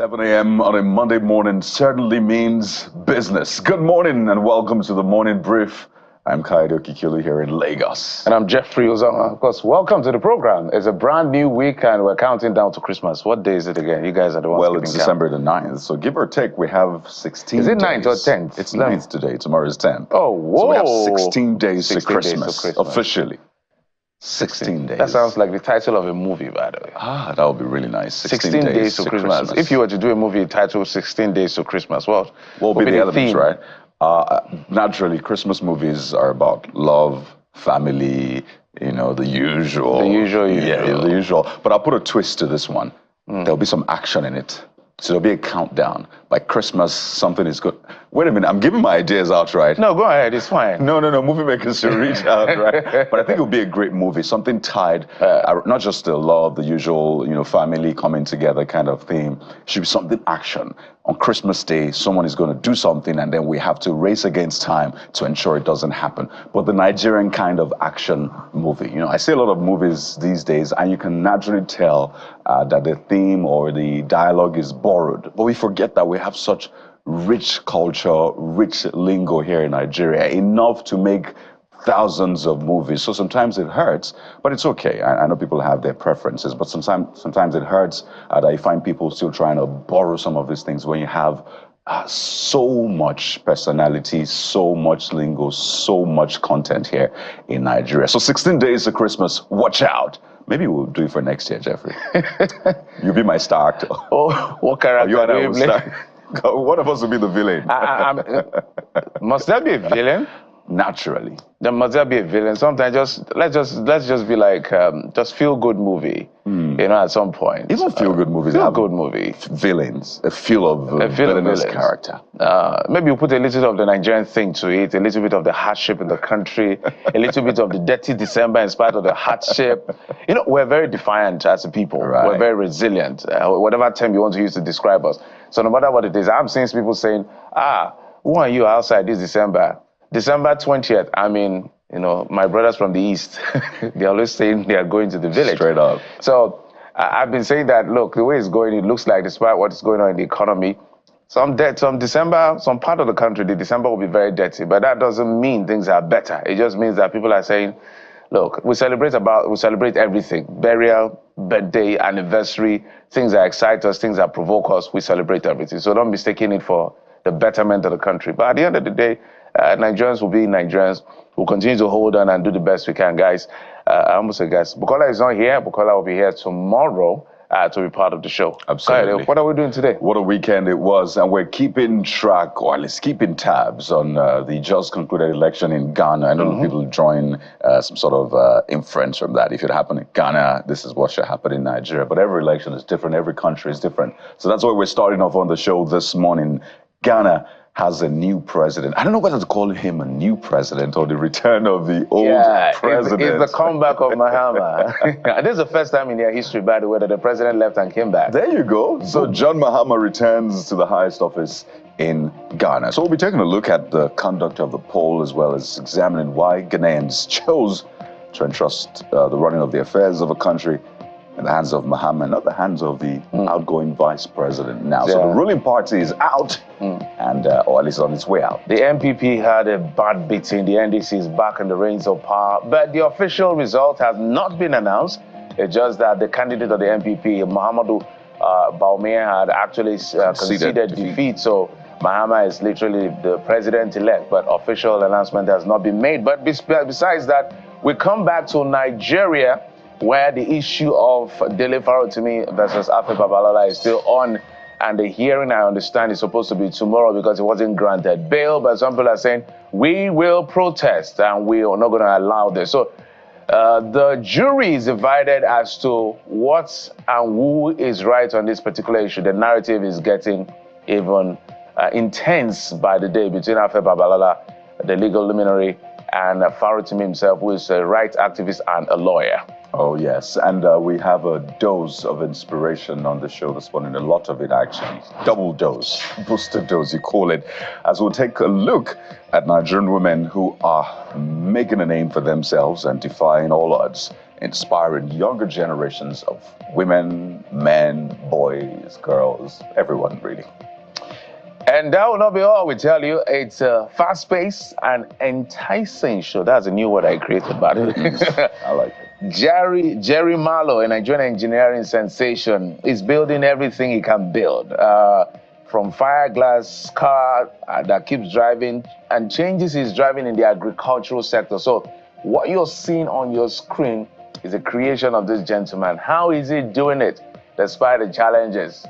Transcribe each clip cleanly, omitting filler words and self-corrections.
11 a.m. on a Monday morning certainly means business. Good morning and welcome to the Morning Brief. I'm Kaido Kikili here in Lagos. And I'm Jeffrey Ozama. Of course, welcome to the program. It's a brand new week and we're counting down to Christmas. What day is it again? You guys are the ones Well, it's December the 9th, so give or take, we have 16 days. Is it days. 9th or 10th? It's 9th today. Tomorrow is 10th. Oh, whoa. So we have 16 days to 16 Christmas, days to Christmas. officially. 16 days. That sounds like the title of a movie, by the way. That would be really nice. 16 days to Christmas. If you were to do a movie titled 16 Days to Christmas, what would be the elements, theme? Right? Naturally, Christmas movies are about love, family, you know, the usual. The usual. Yeah, the usual. But I'll put a twist to this one. There'll be some action in it. So there'll be a countdown. By Christmas, something is good. Wait a minute, I'm giving my ideas out, right? No, go ahead, it's fine. No, movie makers should reach out, right? But I think it'll be a great movie, something tied, not just the love, the usual, you know, family coming together kind of theme. It should be something action. On Christmas Day, someone is going to do something and then we have to race against time to ensure it doesn't happen. But the Nigerian kind of action movie. You know, I see a lot of movies these days and you can naturally tell that the theme or the dialogue is borrowed. But we forget that we have such rich culture, rich lingo here in Nigeria, enough to make thousands of movies. So sometimes it hurts, but it's okay. I know people have their preferences, but sometimes it hurts that you find people still trying to borrow some of these things when you have so much personality, so much lingo, so much content here in Nigeria. So 16 days to Christmas, watch out. Maybe we'll do it for next year, Jeffrey. You'll be my star actor. Oh, what character? You and I will star. One of us will be the villain. Must there be a villain? Naturally. There must there be a villain. Sometimes let's just be like just feel good movie. You know, at some point. Even feel good movies. Feel good movie. Villains. A feel of villainous character. Maybe you put a little of the Nigerian thing to it, a little bit of the hardship in the country, a little bit of the dirty December in spite of the hardship. You know, we're very defiant as a people. Right. We're very resilient. Whatever term you want to use to describe us. So no matter what it is, I'm seeing people saying, who are you outside this December? December 20th, I mean, you know, my brothers from the East, they're always saying they are going to the village. Straight up. So I've been saying that, look, the way it's going, it looks like despite what's going on in the economy, some December, some part of the country, the December will be very dirty, but that doesn't mean things are better. It just means that people are saying, look, we celebrate everything, burial, birthday, anniversary, things that excite us, things that provoke us, we celebrate everything. So don't mistake it for the betterment of the country. But at the end of the day, Nigerians will be Nigerians. We'll continue to hold on and do the best we can, guys. I almost said, guys, Bukola is not here. Bukola will be here tomorrow to be part of the show. Absolutely. What are we doing today? What a weekend it was. And we're keeping track, or at least keeping tabs on the just concluded election in Ghana. I know people drawing some sort of inference from that. If it happened in Ghana, this is what should happen in Nigeria. But every election is different. Every country is different. So that's why we're starting off on the show this morning. Ghana has a new president. I don't know whether to call him a new president or the return of the old president. It's the comeback of Mahama. This is the first time in their history, by the way, that the president left and came back. There you go. So John Mahama returns to the highest office in Ghana. So we'll be taking a look at the conduct of the poll as well as examining why Ghanaians chose to entrust the running of the affairs of a country in the hands of Mahama, not the hands of the outgoing vice president now. So the ruling party is out, and or at least on its way out. The MPP had a bad beating. The NDC is back in the reins of power, but the official result has not been announced. It's just that the candidate of the MPP, Muhammadu Bawumia, had actually conceded defeat. So Mahama is literally the president-elect, but official announcement has not been made. But besides that, we come back to Nigeria, where the issue of Dele Farotimi versus Babalola is still on, and the hearing, I understand, is supposed to be tomorrow because it wasn't granted bail. But some people are saying we will protest and we are not going to allow this. So the jury is divided as to what and who is right on this particular issue. The narrative is getting even intense by the day between Babalola, the legal luminary, and Farotimi himself, who is a rights activist and a lawyer. Oh, yes. And we have a dose of inspiration on the show this morning. A lot of it, actually. Double dose, booster dose, you call it. As we'll take a look at Nigerian women who are making a name for themselves and defying all odds inspiring younger generations of women, men, boys, girls, everyone really. And that will not be all, we tell you. It's a fast-paced and enticing show. That's a new word I created, by the way. I like it. Jerry Mallo, a Nigerian engineering sensation, is building everything he can build. From fiberglass car that keeps driving and changes his driving in the agricultural sector. So what you're seeing on your screen is a creation of this gentleman. How is he doing it despite the challenges?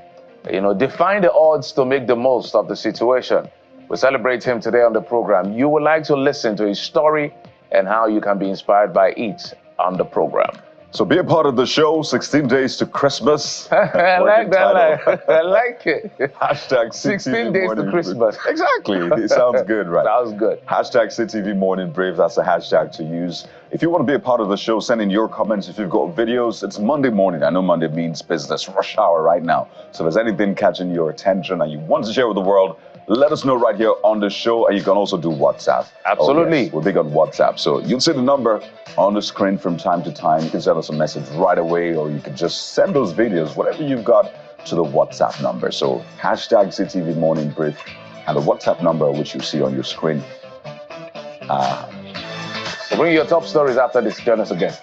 You know, define the odds to make the most of the situation. We celebrate him today on the program. You would like to listen to his story and how you can be inspired by it on the program. So be a part of the show, 16 days to Christmas. I like that. I like it. Hashtag 16 days to Christmas. Exactly. It sounds good, right? Sounds good. Hashtag CTV Morning Brave. That's a hashtag to use. If you want to be a part of the show, send in your comments. If you've got videos, it's Monday morning. I know Monday means business, rush hour right now. So if there's anything catching your attention and you want to share with the world, let us know right here on the show. And you can also do WhatsApp. Absolutely. Oh, yes. We're big on WhatsApp. So you'll see the number on the screen from time to time. You can send us a message right away, or you can just send those videos, whatever you've got, to the WhatsApp number. So hashtag CTV Morning Brief and the WhatsApp number, which you see on your screen. So bring your top stories after this. Join us again.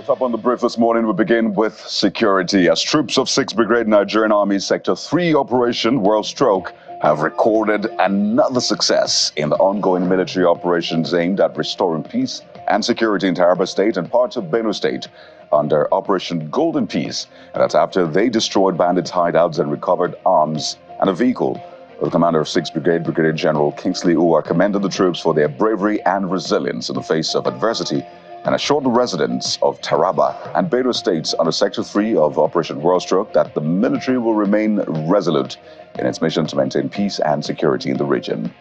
Up on the brief this morning, we begin with security. As troops of 6th Brigade Nigerian Army Sector 3 Operation World Stroke have recorded another success in the ongoing military operations aimed at restoring peace and security in Taraba State and parts of Benue State under Operation Golden Peace. And that's after they destroyed bandits' hideouts and recovered arms and a vehicle. The commander of 6th Brigade, Brigadier General Kingsley Uwa, commended the troops for their bravery and resilience in the face of adversity, and assured the residents of Taraba and Benue States under Sector 3 of Operation World Stroke that the military will remain resolute in its mission to maintain peace and security in the region.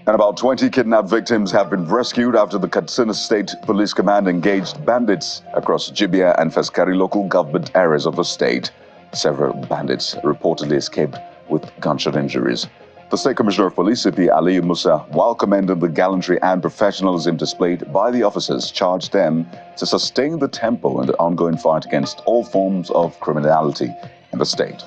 And about 20 kidnapped victims have been rescued after the Katsina State Police Command engaged bandits across Jibia and Faskari local government areas of the state. Several bandits reportedly escaped with gunshot injuries. The State Commissioner of Police, CP Aliyu Musa, while commending the gallantry and professionalism displayed by the officers, charged them to sustain the tempo in the ongoing fight against all forms of criminality in the state.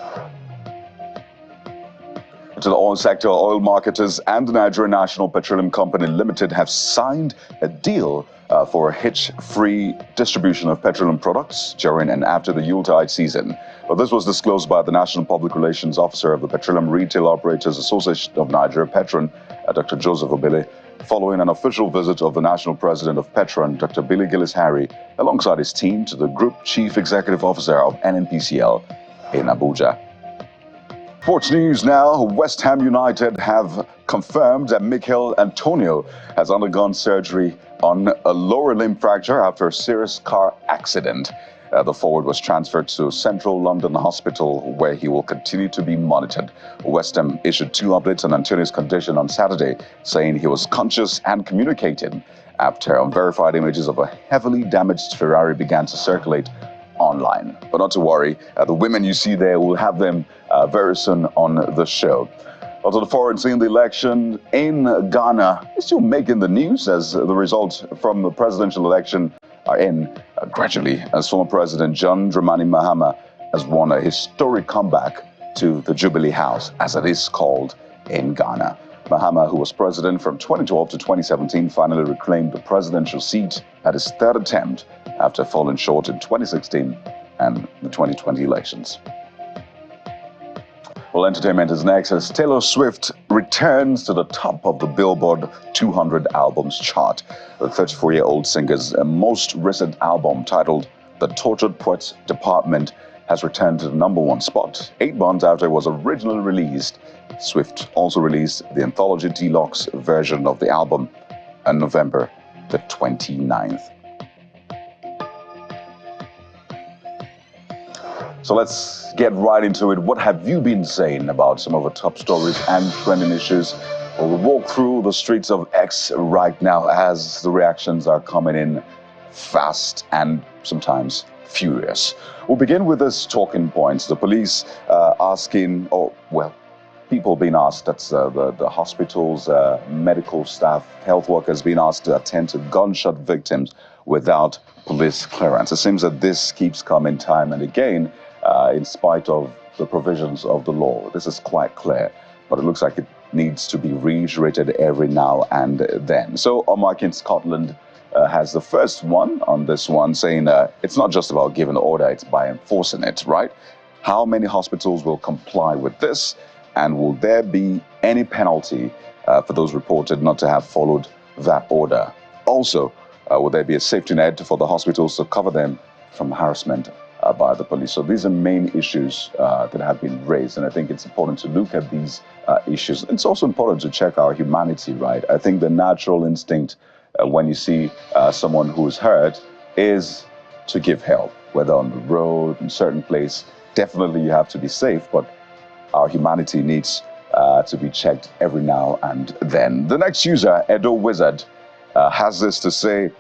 To the oil sector, oil marketers and the Nigerian National Petroleum Company Limited have signed a deal for a hitch-free distribution of petroleum products during and after the Yuletide season. Well, this was disclosed by the National Public Relations Officer of the Petroleum Retail Operators Association of Nigeria, Petron, Dr. Joseph Obele, following an official visit of the National President of Petron, Dr. Billy Gillis-Harry, alongside his team to the Group Chief Executive Officer of NNPCL in Abuja. Sports news now. West Ham United have confirmed that Mikel Antonio has undergone surgery on a lower limb fracture after a serious car accident. The forward was transferred to Central London Hospital, where he will continue to be monitored. West Ham issued 2 updates on Antonio's condition on Saturday, saying he was conscious and communicating after unverified images of a heavily damaged Ferrari began to circulate online. But not to worry, the women you see there, will have them very soon on the show. Also, the foreign scene, the election in Ghana is still making the news as the results from the presidential election are in gradually, as former President John Dramani Mahama has won a historic comeback to the Jubilee House, as it is called in Ghana. Mahama, who was president from 2012 to 2017, finally reclaimed the presidential seat at his 3rd attempt after falling short in 2016 and the 2020 elections. Well, entertainment is next as Taylor Swift returns to the top of the Billboard 200 albums chart. The 34-year-old singer's most recent album, titled The Tortured Poets Department, has returned to the #1 spot 8 months after it was originally released. Swift also released the Anthology Deluxe version of the album on November the 29th. So let's get right into it. What have you been saying about some of the top stories and trending issues Well, we walk through the streets of X right now as the reactions are coming in fast and sometimes furious. We'll begin with this talking points. The police asking, people being asked, that's the hospitals, medical staff, health workers being asked to attend to gunshot victims without police clearance. It seems that this keeps coming time and again in spite of the provisions of the law. This is quite clear, but it looks like it needs to be reiterated every now and then. So Omar in Scotland has the first one on this one, saying it's not just about giving order, it's by enforcing it, right? How many hospitals will comply with this? And will there be any penalty for those reported not to have followed that order? Also, will there be a safety net for the hospitals to cover them from harassment by the police? So these are main issues that have been raised, and I think it's important to look at these issues. It's also important to check our humanity, right? I think the natural instinct when you see someone who's hurt is to give help, whether on the road, in a certain place. Definitely you have to be safe, but our humanity needs to be checked every now and then. The next user, Edo Wizard, has this to say: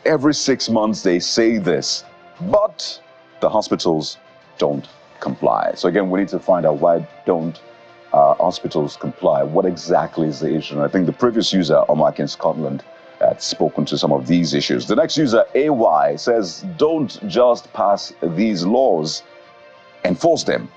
every 6 months they say this, but the hospitals don't comply. So again, we need to find out why don't hospitals comply. What exactly is the issue? And I think the previous user, Omar in Scotland, had spoken to some of these issues. The next user, AY, says don't just pass these laws, enforce them,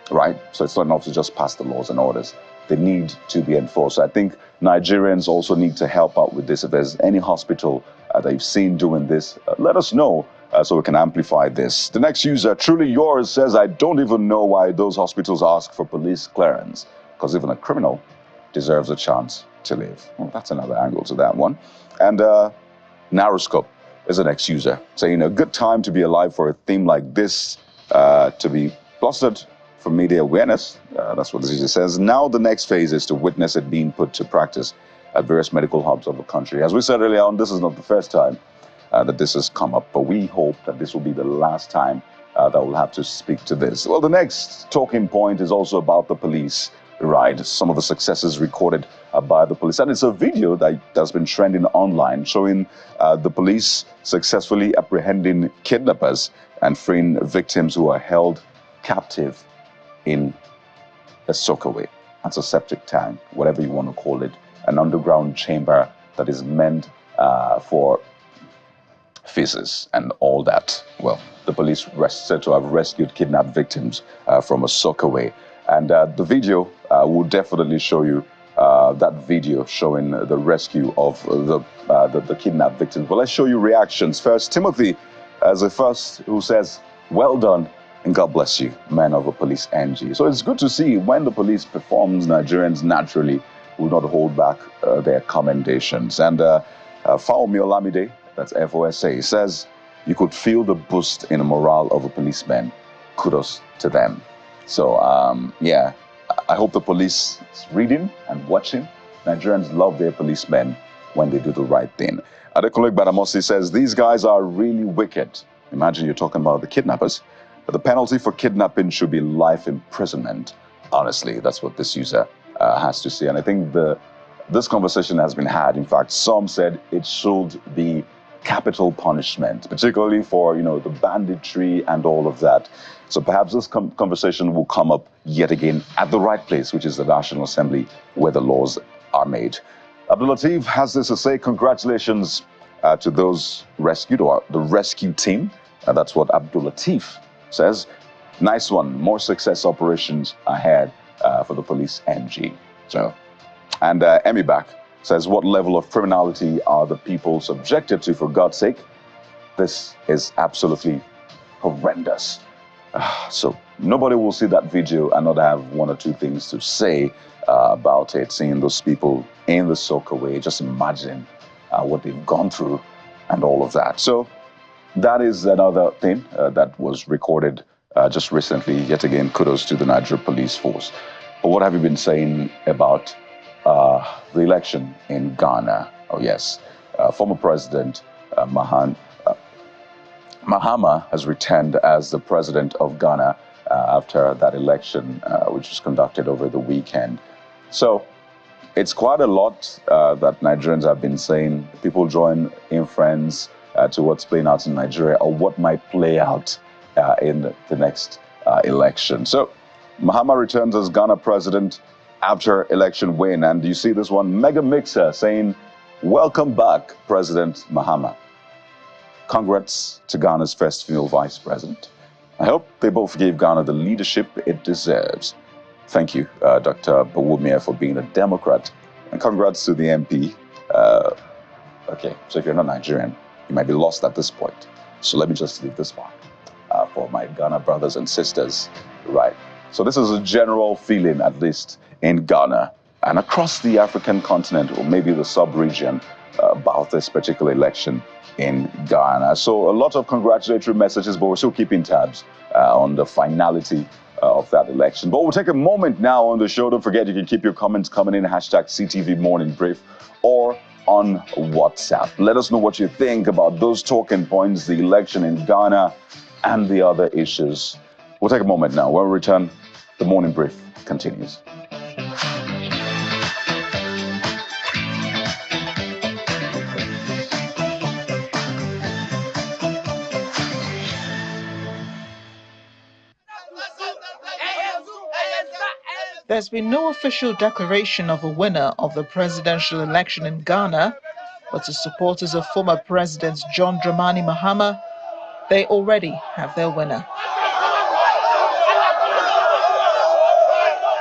right? So it's not enough to just pass the laws and orders. They need to be enforced. I think Nigerians also need to help out with this. If there's any hospital that you've seen doing this, let us know so we can amplify this. The next user, Truly Yours, says, I don't even know why those hospitals ask for police clearance, because even a criminal deserves a chance to live. Well, that's another angle to that one. And Narrowscope is the next user, saying a good time to be alive for a theme like this, to be plastered for media awareness. That's what this user says. Now the next phase is to witness it being put to practice at various medical hubs of the country. As we said earlier on, this is not the first time that this has come up, but we hope that this will be the last time that we'll have to speak to this. Well, the next talking point is also about the police, right? Some of the successes recorded by the police. And it's a video that's been trending online showing the police successfully apprehending kidnappers and freeing victims who are held captive in a soakaway. That's a septic tank, whatever you want to call it, an underground chamber that is meant for feces and all that. Well, the police said to have rescued kidnapped victims from a soakaway. And the video will definitely show you that video showing the rescue of the kidnapped victims. But let's show you reactions. First, Timothy as the first who says, well done and God bless you, men of the police NG. So it's good to see when the police performs, Nigerians naturally will not hold back their commendations. And Faomi Olamide, that's FOSA, says you could feel the boost in the morale of the policemen. Kudos to them. So, yeah, I hope the police is reading and watching. Nigerians love their policemen when they do the right thing. Adekunle Badamosi says, these guys are really wicked. Imagine you're talking about the kidnappers. But the penalty for kidnapping should be life imprisonment. Honestly, that's what this user has to say. And I think this conversation has been had. In fact, some said it should be capital punishment, particularly for, the banditry and all of that. So perhaps this conversation will come up yet again at the right place, which is the National Assembly, where the laws are made. Abdul Latif has this to say: congratulations to those rescued, or the rescue team. That's what Abdul Latif says. Nice one. More success operations ahead for the police NG. So, and Emmy back says, what level of criminality are the people subjected to, for God's sake? This is absolutely horrendous. So nobody will see that video and not have one or two things to say about it, seeing those people in the soakaway. Just imagine what they've gone through and all of that. So that is another thing that was recorded just recently. Yet again, kudos to the Nigeria Police Force. But what have you been saying about the election in Ghana? Oh yes, former President Mahama has returned as the president of Ghana after that election, which was conducted over the weekend. So It's quite a lot that Nigerians have been saying. People join in friends to what's playing out in Nigeria or what might play out in the next election. So Mahama returns as Ghana president after election win. And you see this one, Mega Mixer saying, "Welcome back, President Mahama. Congrats to Ghana's first female vice president. I hope they both gave Ghana the leadership it deserves. Thank you, Dr. Bawumia, for being a Democrat. And congrats to the MP. Okay, so if you're not Nigerian, you might be lost at this point. So let me just leave this part for my Ghana brothers and sisters, right? So this is a general feeling, at least in Ghana and across the African continent, or maybe the sub-region, about this particular election in Ghana. So a lot of congratulatory messages, but we're still keeping tabs on the finality of that election. But we'll take a moment now on the show. Don't forget, you can keep your comments coming in, hashtag CTV Morning Brief, or on WhatsApp. Let us know what you think about those talking points, the election in Ghana, and the other issues. We'll take a moment now. When we return, the Morning Brief continues. There's been no official declaration of a winner of the presidential election in Ghana, but to supporters of former President John Dramani Mahama, they already have their winner.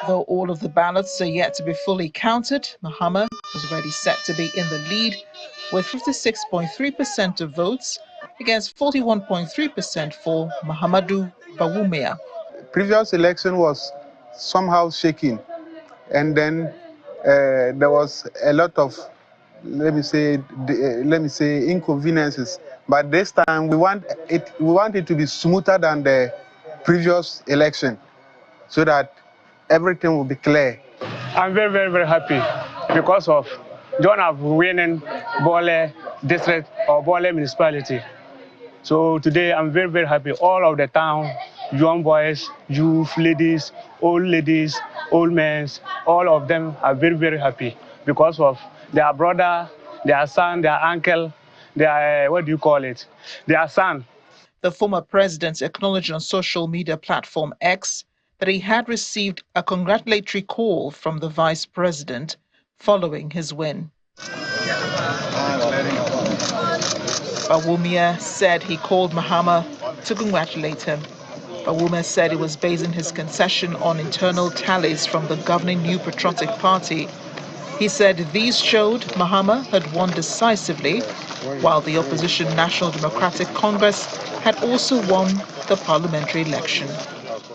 Though all of the ballots are yet to be fully counted, Mahama was already set to be in the lead with 56.3% of votes against 41.3% for Mahamudu Bawumia. Previous election was somehow shaking, and then there was a lot of, let me say inconveniences. But this time we want it to be smoother than the previous election, so that everything will be clear. I'm very, very, very happy because of John have winning Bole district or Bole municipality. So today I'm very, very happy. All of the town, young boys, youth, ladies, old men, all of them are very, very happy because of their brother, their son, their uncle, their, their son. The former president acknowledged on social media platform X that he had received a congratulatory call from the vice president following his win. Bawumia said he called Mahama to congratulate him. Bawumia said he was basing his concession on internal tallies from the governing New Patriotic Party. He said these showed Mahama had won decisively, while the opposition National Democratic Congress had also won the parliamentary election.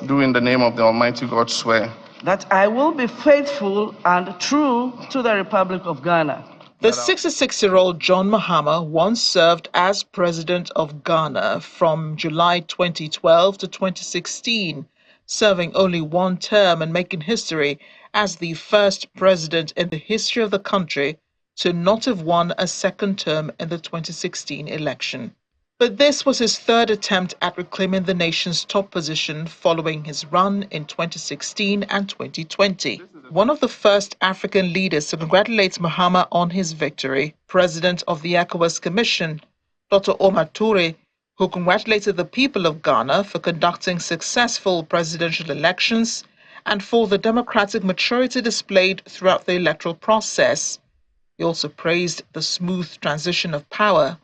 Do in the name of the Almighty God swear that I will be faithful and true to the Republic of Ghana. The 66-year-old John Mahama once served as president of Ghana from July 2012 to 2016, serving only one term and making history as the first president in the history of the country to not have won a second term in the 2016 election. But this was his third attempt at reclaiming the nation's top position following his run in 2016 and 2020. One of the first African leaders to congratulate Mahama on his victory, President of the ECOWAS Commission, Dr. Omar Toure, who congratulated the people of Ghana for conducting successful presidential elections and for the democratic maturity displayed throughout the electoral process. He also praised the smooth transition of power.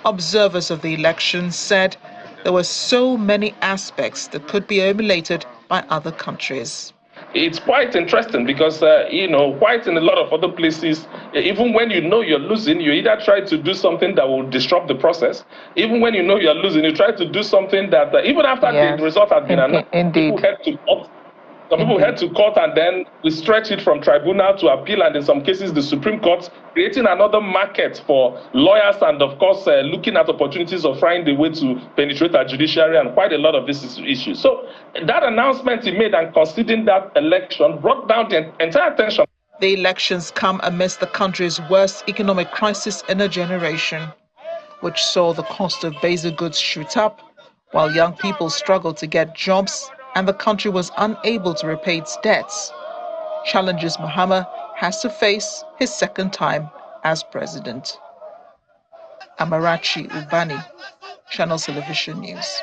Observers of the election said there were so many aspects that could be emulated by other countries. It's quite interesting because, quite in a lot of other places, even when you know you're losing, you either try to do something that will disrupt the process. Even when you know you're losing, you try to do something that, even after the result has been announced, some people head to court and then we stretch it from tribunal to appeal, and in some cases the Supreme Court, creating another market for lawyers and, of course, looking at opportunities of finding a way to penetrate our judiciary and quite a lot of these issues. So that announcement he made and conceding that election brought down the entire tension. The elections come amidst the country's worst economic crisis in a generation, which saw the cost of basic goods shoot up, while young people struggled to get jobs and the country was unable to repay its debts. Challenges Mahama has to face his second time as president. Amarachi Ubani, Channel Television News.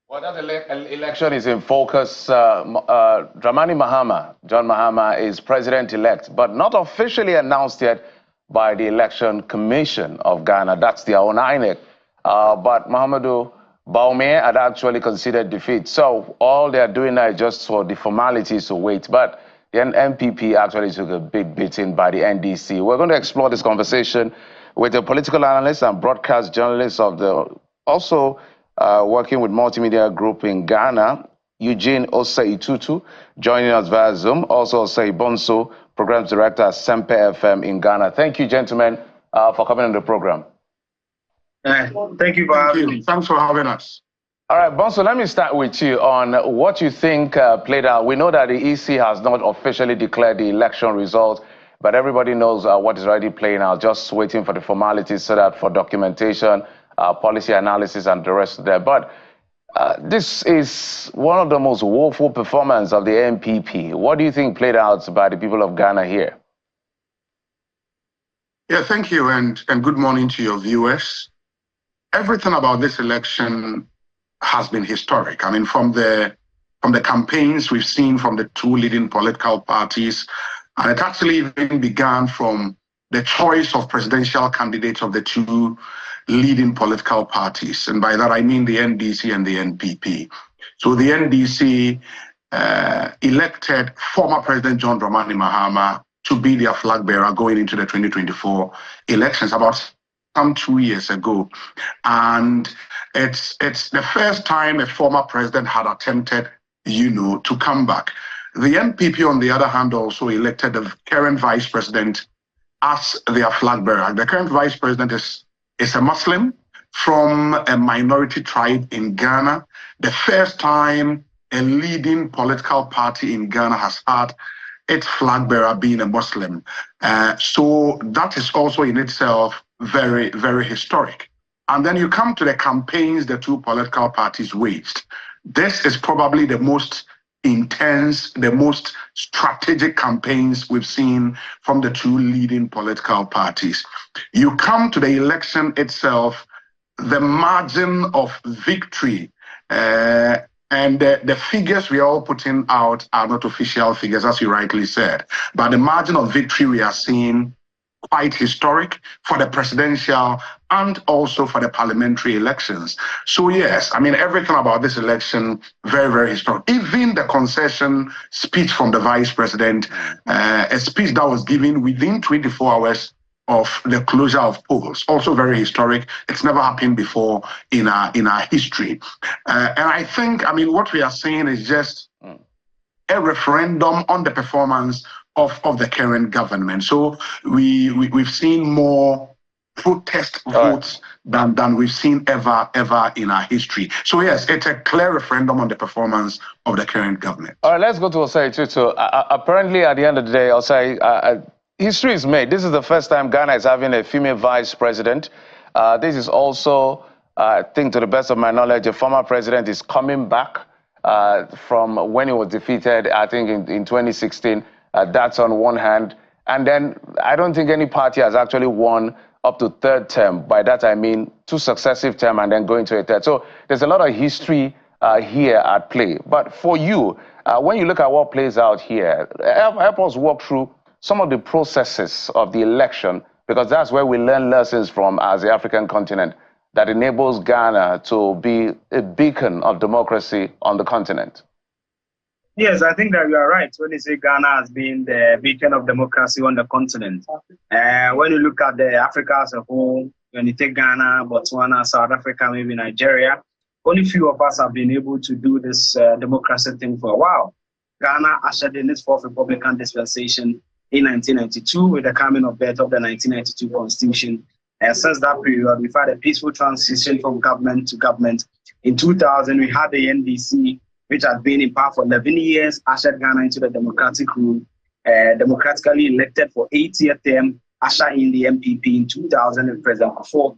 Well, that election is in focus. Dramani Mahama, John Mahama, is president-elect, but not officially announced yet by the Election Commission of Ghana. That's their own INEC. But Mahamadou Bawumia had actually considered defeat. So all they're doing now is just for the formalities to wait. But the NPP actually took a big beating by the NDC. We're going to explore this conversation with a political analyst and broadcast journalist of the working with Multimedia Group in Ghana, Eugene Osei-Tutu, joining us via Zoom. Also, Osei Bonso, Programs Director at Sempe FM in Ghana. Thank you, gentlemen, for coming on the program. Thank you for having me. Thanks for having us. All right, Bonso, let me start with you on what you think played out. We know that the EC has not officially declared the election result, but everybody knows what is already playing out, just waiting for the formalities so that for documentation, policy analysis and the rest of that. But this is one of the most woeful performances of the NPP. What do you think played out by the people of Ghana here? Yeah, thank you, and good morning to your viewers. Everything about this election has been historic. I mean, from the campaigns we've seen from the two leading political parties, and it actually even began from the choice of presidential candidates of the two leading political parties. And by that, I mean the NDC and the NPP. So the NDC elected former President John Dramani Mahama to be their flag bearer going into the 2024 elections about some 2 years ago. And it's the first time a former president had attempted, to come back. The NPP, on the other hand, also elected the current vice president as their flag bearer. The current vice president is a Muslim from a minority tribe in Ghana. The first time a leading political party in Ghana has had its flag bearer being a Muslim. So that is also in itself very, very historic. And then you come to the campaigns the two political parties waged. This is probably the most intense, the most strategic campaigns we've seen from the two leading political parties. You come to the election itself, the margin of victory, and the figures we are all putting out are not official figures, as you rightly said, but the margin of victory we are seeing quite historic for the presidential and also for the parliamentary elections. So yes, I mean, everything about this election, very, very historic. Even the concession speech from the vice president, a speech that was given within 24 hours of the closure of polls, also very historic. It's never happened before in our history. And I think, I mean, what we are saying is just a referendum on the performance of the current government. So we've seen more protest votes than we've seen ever in our history. So yes, it's a clear referendum on the performance of the current government. All right, let's go to Osei-Tutu. Apparently, at the end of the day, Osei, history is made. This is the first time Ghana is having a female vice president. This is also, I think, to the best of my knowledge, a former president is coming back from when he was defeated, I think, in 2016. That's on one hand. And then I don't think any party has actually won up to third term. By that, I mean 2 successive terms and then going to a third. So there's a lot of history here at play. But for you, when you look at what plays out here, help us walk through some of the processes of the election, because that's where we learn lessons from as the African continent that enables Ghana to be a beacon of democracy on the continent. Yes, I think that you are right when you say Ghana has been the beacon of democracy on the continent. When you look at Africa as a whole, when you take Ghana, Botswana, South Africa, maybe Nigeria, only few of us have been able to do this democracy thing for a while. Ghana ushered in its fourth Republican dispensation in 1992 with the coming of birth of the 1992 Constitution. And since that period, we've had a peaceful transition from government to government. In 2000, we had the NDC, which had been in power for 11 years, ushered Ghana into the democratic rule. democratically elected for 8-year term, usher in the MPP in 2000 and President Kufuor.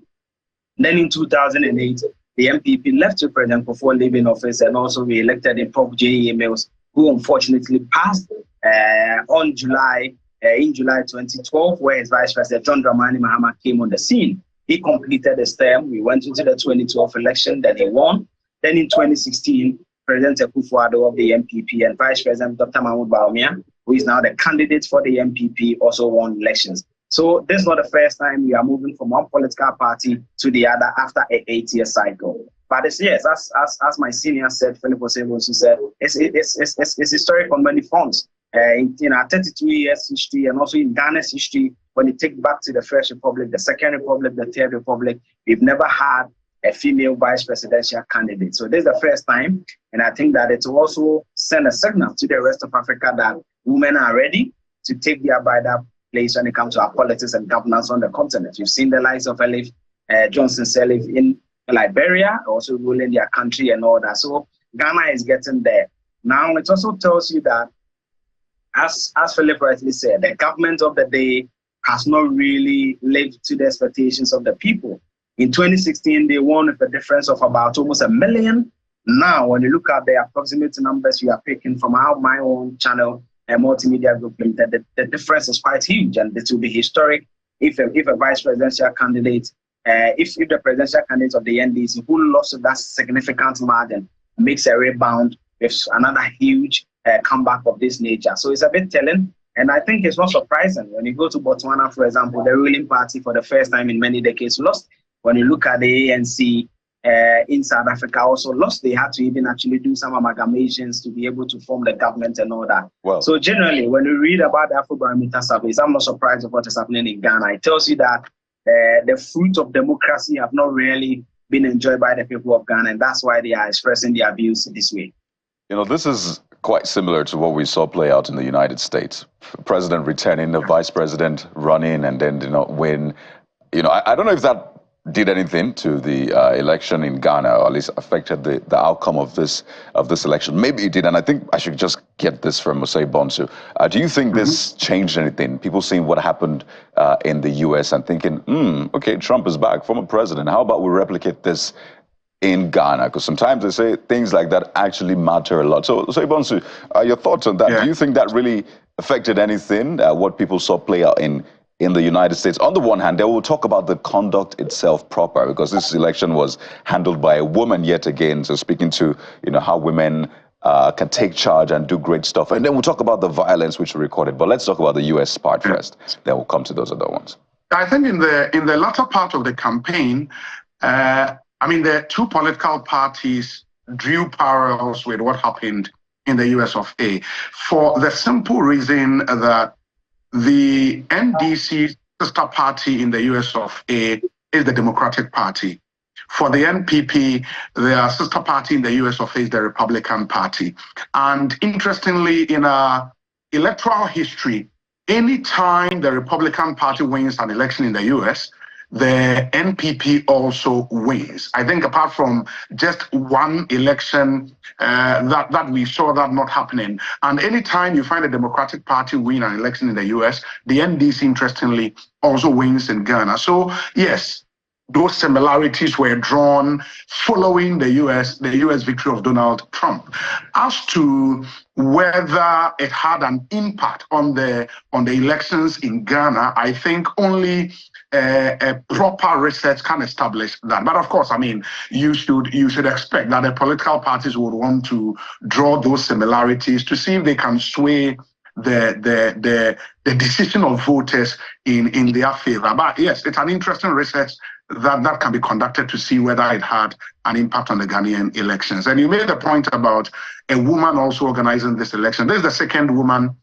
Then in 2008, the MPP left to President Kufuor leaving office and also re-elected in Prof. J.E. Mills, who unfortunately passed in July 2012, where his Vice President John Dramani Mahama came on the scene. He completed his term. We went into the 2012 election, then he won. Then in 2016, President Akufo-Addo of the MPP and Vice President Dr. Mahmoud Bawumia, who is now the candidate for the MPP, also won elections. So this is not the first time we are moving from one political party to the other after an 8-year cycle. But it's, yes, as my senior said, Philip Osebonsu said, it's historic on many fronts. In our 32 years history and also in Ghana's history, when you take back to the First Republic, the Second Republic, the Third Republic, we've never had a female vice presidential candidate. So this is the first time, and I think that it will also send a signal to the rest of Africa that women are ready to take their vital place when it comes to our politics and governance on the continent. You've seen the likes of Elif Johnson Sirleaf in Liberia, also ruling their country and all that. So Ghana is getting there. Now, it also tells you that, as Philip rightly said, the government of the day has not really lived to the expectations of the people. In 2016, they won with a difference of about almost 1 million. Now, when you look at the approximate numbers you are picking from my own channel, Multimedia Group Limited, the difference is quite huge, and it will be historic if a vice presidential candidate, if the presidential candidate of the NDC who lost that significant margin makes a rebound with another huge comeback of this nature. So it's a bit telling, and I think it's not surprising. When you go to Botswana, for example, the ruling party for the first time in many decades lost. When you look at the ANC in South Africa also lost. They had to even actually do some amalgamations to be able to form the government and all that. Well, so generally, when you read about the Afrobarometer surveys, I'm not surprised of what is happening in Ghana. It tells you that the fruit of democracy have not really been enjoyed by the people of Ghana, and that's why they are expressing their views this way. You know, this is quite similar to what we saw play out in the United States. President returning, the vice president running, and then did not win. You know, I don't know if that did anything to the election in Ghana, or at least affected the outcome of this election. Maybe it did, and I think I should just get this from Osebonsu. Do you think this changed anything? People seeing what happened in the U.S. and thinking, okay, Trump is back, former president. How about we replicate this in Ghana? Because sometimes they say things like that actually matter a lot. So Osebonsu, your thoughts on that? Yeah. Do you think that really affected anything, what people saw play out in the United States? On the one hand, they will talk about the conduct itself proper, because this election was handled by a woman yet again. So speaking to, you know, how women can take charge and do great stuff. And then we'll talk about the violence which we recorded. But let's talk about the US part first. Then we'll come to those other ones. I think in the latter part of the campaign, I mean, the two political parties drew parallels with what happened in the US of A, for the simple reason that the NDC sister party in the US of A is the Democratic Party. For the NPP, their sister party in the US of A is the Republican Party. And interestingly, in our electoral history, anytime the Republican Party wins an election in the US, the NPP also wins. I think apart from just one election that we saw that not happening. And anytime you find a Democratic Party win an election in the US, the NDC, interestingly, also wins in Ghana. So yes, those similarities were drawn following the US victory of Donald Trump. As to whether it had an impact on the elections in Ghana, I think only a proper research can establish that. But of course, I mean, you should expect that the political parties would want to draw those similarities to see if they can sway the decision of voters in their favor. But yes, it's an interesting research that can be conducted to see whether it had an impact on the Ghanaian elections. And you made the point about a woman also organizing this election. This is the second woman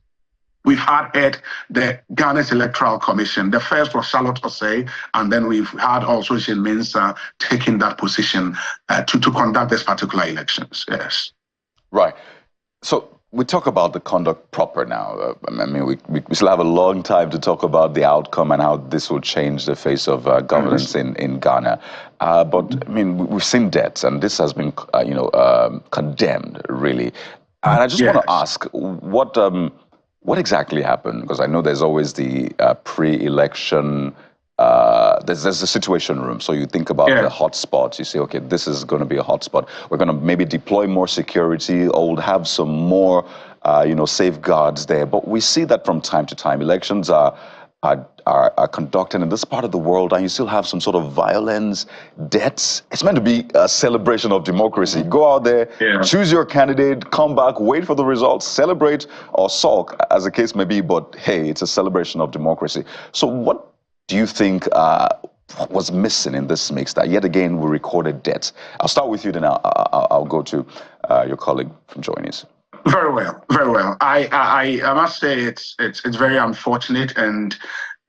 we've had at the Ghana's Electoral Commission. The first was Charlotte Osei, and then we've had also Jean Mensah taking that position to conduct this particular elections. Yes. Right. So we talk about the conduct proper now. I mean, we still have a long time to talk about the outcome and how this will change the face of governance in Ghana. But I mean, we've seen deaths, and this has been, condemned, really. And I just want to ask, What exactly happened? Because I know there's always the pre-election, there's a situation room. So you think about the hotspots. You say, okay, this is going to be a hotspot. We're going to maybe deploy more security or have some more, safeguards there. But we see that from time to time. Elections are conducted in this part of the world, and you still have some sort of violence, deaths. It's meant to be a celebration of democracy. Go out there, choose your candidate, come back, wait for the results, celebrate or sulk, as the case may be, but hey, it's a celebration of democracy. So what do you think was missing in this mix that yet again we recorded deaths? I'll start with you, then I'll go to your colleague from Joineys. Very well, very well. I must say it's very unfortunate, and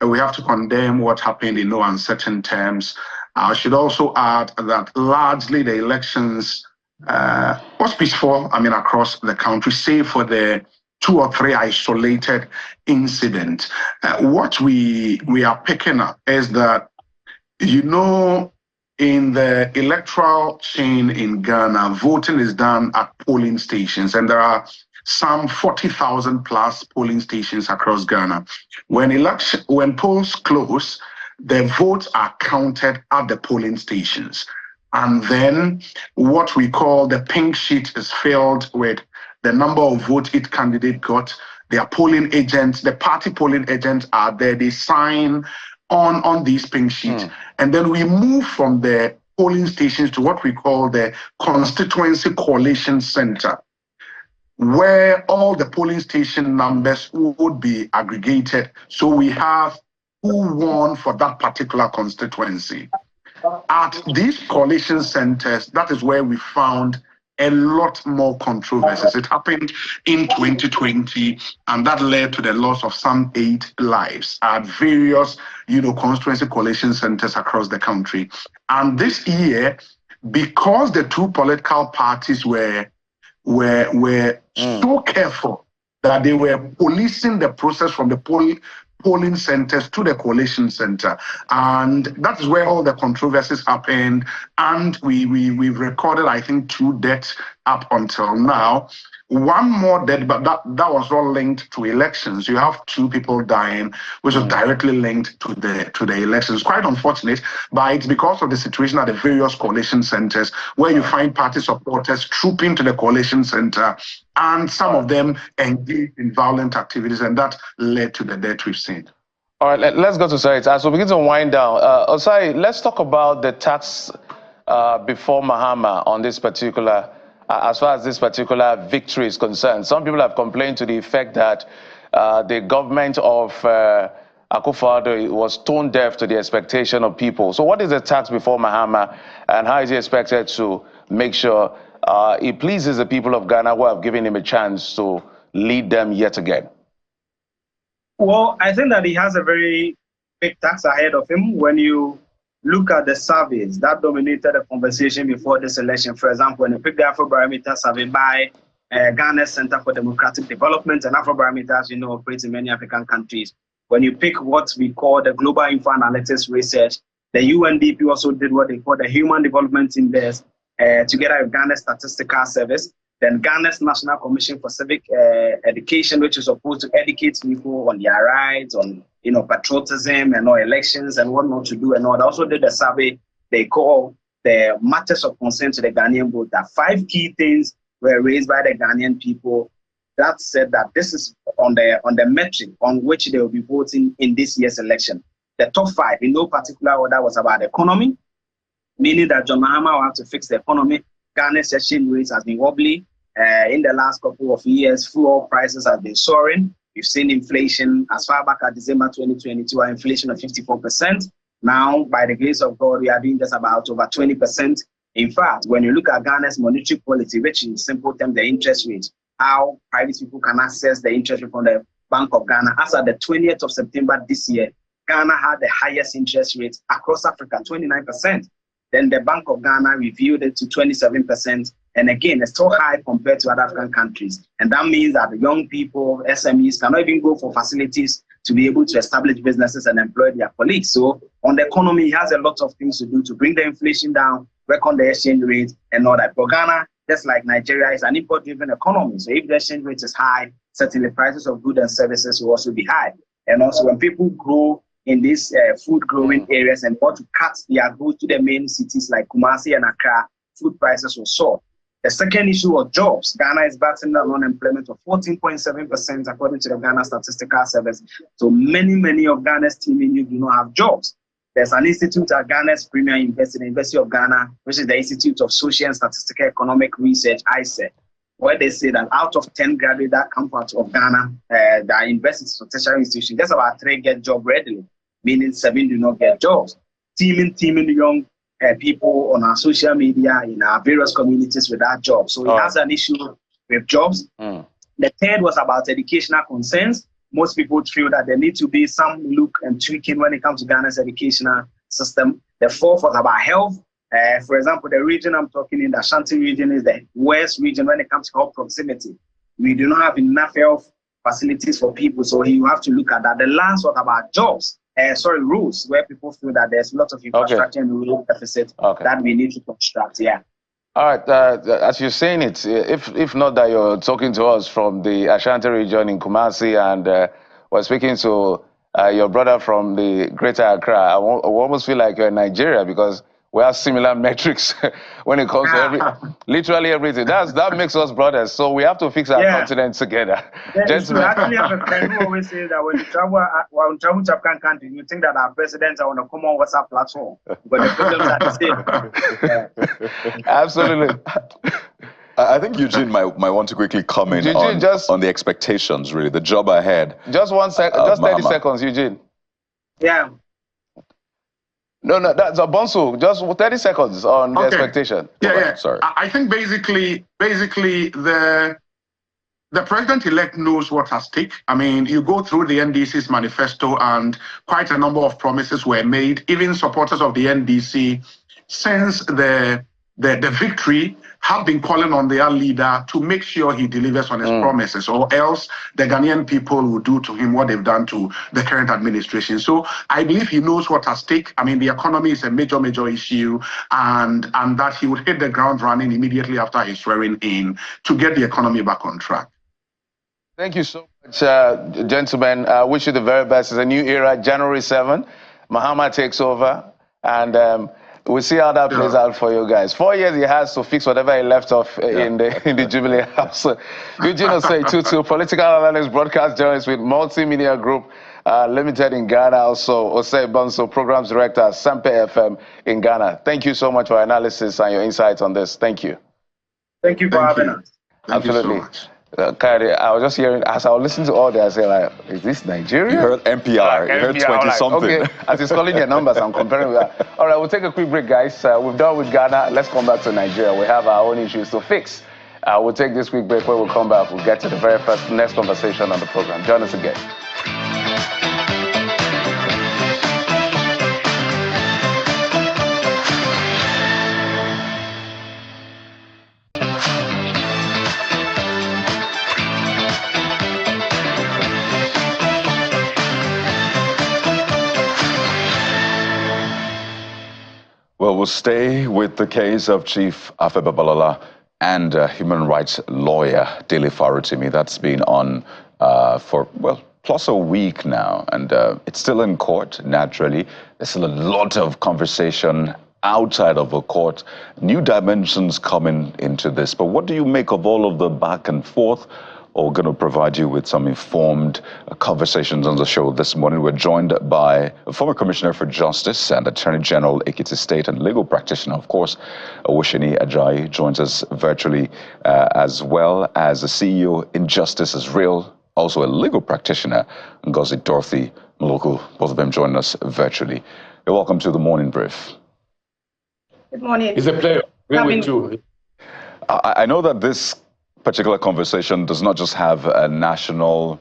we have to condemn what happened in no uncertain terms. I should also add that largely the elections was peaceful, across the country, save for the 2 or 3 isolated incidents. What we are picking up is that, in the electoral chain in Ghana, voting is done at polling stations, and there are some 40,000 plus polling stations across Ghana. When polls close, the votes are counted at the polling stations. And then what we call the pink sheet is filled with the number of votes each candidate got. Their polling agents, the party polling agents are there. They sign on these pink sheets. And then we move from the polling stations to what we call the constituency coalition center, where all the polling station numbers would be aggregated. So we have who won for that particular constituency. At these coalition centers, that is where we found a lot more controversies. It happened in 2020, and that led to the loss of some 8 lives at various, constituency coalition centers across the country. And this year, because the 2 political parties were so careful that they were policing the process from the polling centers to the coalition center, and that is where all the controversies happened. And we've recorded, I think, 2 deaths up until now. 1 more death, but that was all linked to elections. You have 2 people dying, which is directly linked to the elections. Quite unfortunate, but it's because of the situation at the various coalition centers where you find party supporters trooping to the coalition center, and some of them engaged in violent activities, and that led to the death we've seen. All right, let's go to Osai. As we begin to wind down, Osai, let's talk about the tax before Mahama on this particular, as far as this particular victory is concerned. Some people have complained to the effect that the government of Akufo-Addo was tone deaf to the expectation of people. So what is the tax before Mahama, and how is he expected to make sure he pleases the people of Ghana who have given him a chance to lead them yet again? Well, I think that he has a very big task ahead of him. When you look at the surveys that dominated the conversation before this election, for example, when you pick the Afrobarometer survey by Ghana's Center for Democratic Development, and Afrobarometer, as you know, operates in many African countries. When you pick what we call the Global Info Analytics Research, the UNDP also did what they call the Human Development Index, together with Ghana's Statistical Service. Then Ghana's National Commission for Civic Education, which is supposed to educate people on their rights, on patriotism and all elections and what not to do and all. They also did a survey they call the matters of concern to the Ghanaian vote. That 5 key things were raised by the Ghanaian people that said that this is on the metric on which they will be voting in this year's election. The top 5 in no particular order was about the economy, meaning that John Mahama will have to fix the economy. Ghana's exchange rates has been wobbly. In the last couple of years, fuel prices have been soaring. We've seen inflation as far back as December 2022, our inflation of 54%. Now, by the grace of God, we are doing just about over 20%. In fact, when you look at Ghana's monetary policy, which in simple terms, the interest rate, how private people can access the interest rate from the Bank of Ghana. As at the 20th of September this year, Ghana had the highest interest rate across Africa, 29%. Then the Bank of Ghana reviewed it to 27%. And again, it's still high compared to other African countries. And that means that the young people, SMEs, cannot even go for facilities to be able to establish businesses and employ their colleagues. So on the economy, he has a lot of things to do to bring the inflation down, work on the exchange rate and all that. For Ghana, just like Nigeria is an import-driven economy. So if the exchange rate is high, certainly prices of goods and services will also be high. And also when people grow in these food-growing areas and want to cut their goods to the main cities like Kumasi and Accra, food prices will soar. The second issue was jobs. Ghana is battling an unemployment of 14.7% according to the Ghana Statistical Service. So many of Ghana's teeming youth do not have jobs. There's an institute at Ghana's Premier University, the University of Ghana, which is the Institute of Social and Statistical Economic Research, ISET, where they say that out of 10 graduates that come out of Ghana, that are universities or tertiary institutions, just about 3 get job readily, meaning 7 do not get jobs. Teaming young people on our social media in our various communities without jobs. So it has an issue with jobs. The third was about educational concerns. Most people feel that there need to be some look and tweaking when it comes to Ghana's educational system. The fourth was about health. For example, the region I'm talking in, the Ashanti region, is the worst region when it comes to health proximity. We do not have enough health facilities for people, so you have to look at that. The last was about jobs. Roads, where people feel that there's a lot of infrastructure and road deficit that we need to construct. Yeah. All right. As you're saying it, if not that you're talking to us from the Ashanti region in Kumasi and we're speaking to your brother from the Greater Accra, I almost feel like you're in Nigeria because we have similar metrics when it comes to literally everything. That makes us brothers. So we have to fix our continent together. Gentlemen. I actually have a friend who always says that when you travel to African countries, you think that our presidents are on a common WhatsApp platform, but the problems are the same. Absolutely. I think Eugene might want to quickly comment on the expectations, really, the job ahead. Just 1 second, just 30 seconds, Eugene. Yeah. No, that's a Bonsu. Just 30 seconds on the expectation. Sorry. I think basically the president-elect knows what's at stake. I mean, you go through the NDC's manifesto and quite a number of promises were made. Even supporters of the NDC, since the victory, have been calling on their leader to make sure he delivers on his promises, or else the Ghanaian people will do to him what they've done to the current administration. So I believe he knows what's at stake. I mean, the economy is a major issue, and that he would hit the ground running immediately after his swearing in to get the economy back on track. Thank you so much, gentlemen. I wish you the very best. It's a new era, January 7. Mahama takes over, and we'll see how that plays out for you guys. 4 years he has to fix whatever he left off in the Jubilee House. Eugene Osei Tutu, political analyst, broadcast journalist with Multimedia Group Limited in Ghana. Also, Osei Bonso, programs director at Sampe FM in Ghana. Thank you so much for your analysis and your insights on this. Thank you. Thank you for having us. Absolutely. Kari, I was just hearing, as I was listening to all that, I said, like, is this Nigeria? You heard NPR, you heard 20-something. Okay, as he's calling their numbers, I'm comparing with that. All right, we'll take a quick break, guys. We've done with Ghana. Let's come back to Nigeria. We have our own issues to fix. We'll take this quick break. When we come back, we'll get to the very next conversation on the program. Join us again. Well, we'll stay with the case of Chief Farotimi-Babalola and human rights lawyer Dele Farotimi. That's been on for, well, plus a week now, and it's still in court, naturally. There's still a lot of conversation outside of the court, new dimensions coming into this. But what do you make of all of the back and forth? We're going to provide you with some informed conversations on the show this morning. We're joined by a former Commissioner for Justice and Attorney General, Ekiti State, and legal practitioner, of course, Owusheni Ajayi, joins us virtually, as well as the CEO, Injustice is Real, also a legal practitioner, Ngozi Dorothy Mallo, both of them join us virtually. You're welcome to the Morning Brief. Good morning. It's a pleasure. With you. I know that this particular conversation does not just have national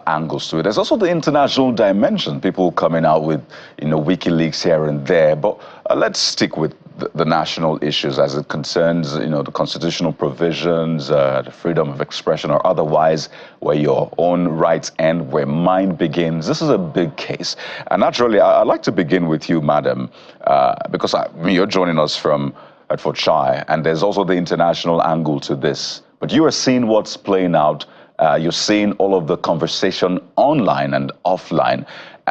angles to it. There's also the international dimension, people coming out with, WikiLeaks here and there. But let's stick with the national issues as it concerns, the constitutional provisions, the freedom of expression or otherwise, where your own rights end, where mine begins. This is a big case. And naturally, I'd like to begin with you, madam, because you're joining us from at Fort Shire, and there's also the international angle to this. But you are seeing what's playing out. You're seeing all of the conversation online and offline.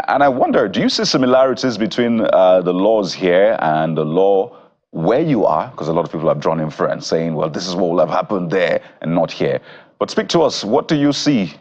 And I wonder, do you see similarities between the laws here and the law where you are? Because a lot of people have drawn inference saying, well, this is what will have happened there and not here. But speak to us. What do you see?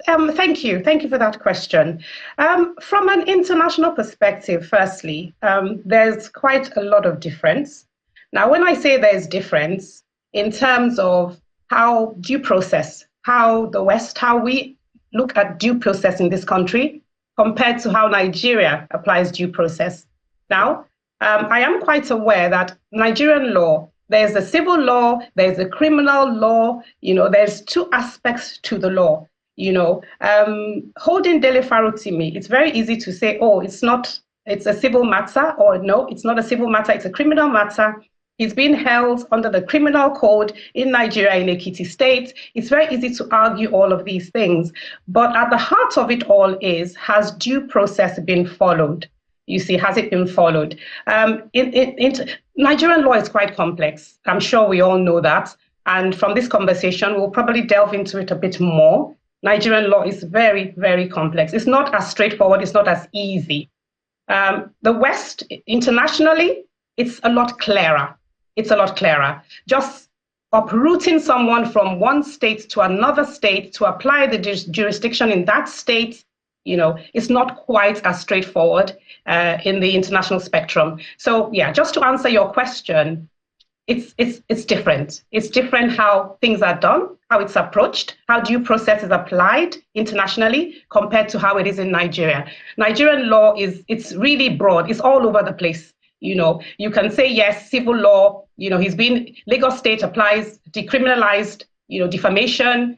Thank you. Thank you for that question. From an international perspective, firstly, there's quite a lot of difference. Now, when I say there's difference in terms of how due process, how the West, how we look at due process in this country compared to how Nigeria applies due process. Now, I am quite aware that Nigerian law, there's a civil law, there's a criminal law, there's two aspects to the law. Holding Dele Farotimi, it's very easy to say, oh, it's a civil matter, or no, it's not a civil matter, it's a criminal matter. He's been held under the criminal code in Nigeria, in Ekiti State. It's very easy to argue all of these things. But at the heart of it all is, has due process been followed? You see, has it been followed? Nigerian law is quite complex. I'm sure we all know that. And from this conversation, we'll probably delve into it a bit more. Nigerian law is very, very complex. It's not as straightforward. It's not as easy. The West, internationally, it's a lot clearer. It's a lot clearer. Just uprooting someone from one state to another state to apply the jurisdiction in that state, it's not quite as straightforward in the international spectrum. So yeah, just to answer your question, it's different. It's different how things are done, how it's approached, how due process is applied internationally compared to how it is in Nigeria. Nigerian law it's really broad. It's all over the place. You can say, yes, civil law, Lagos State applies decriminalized, defamation.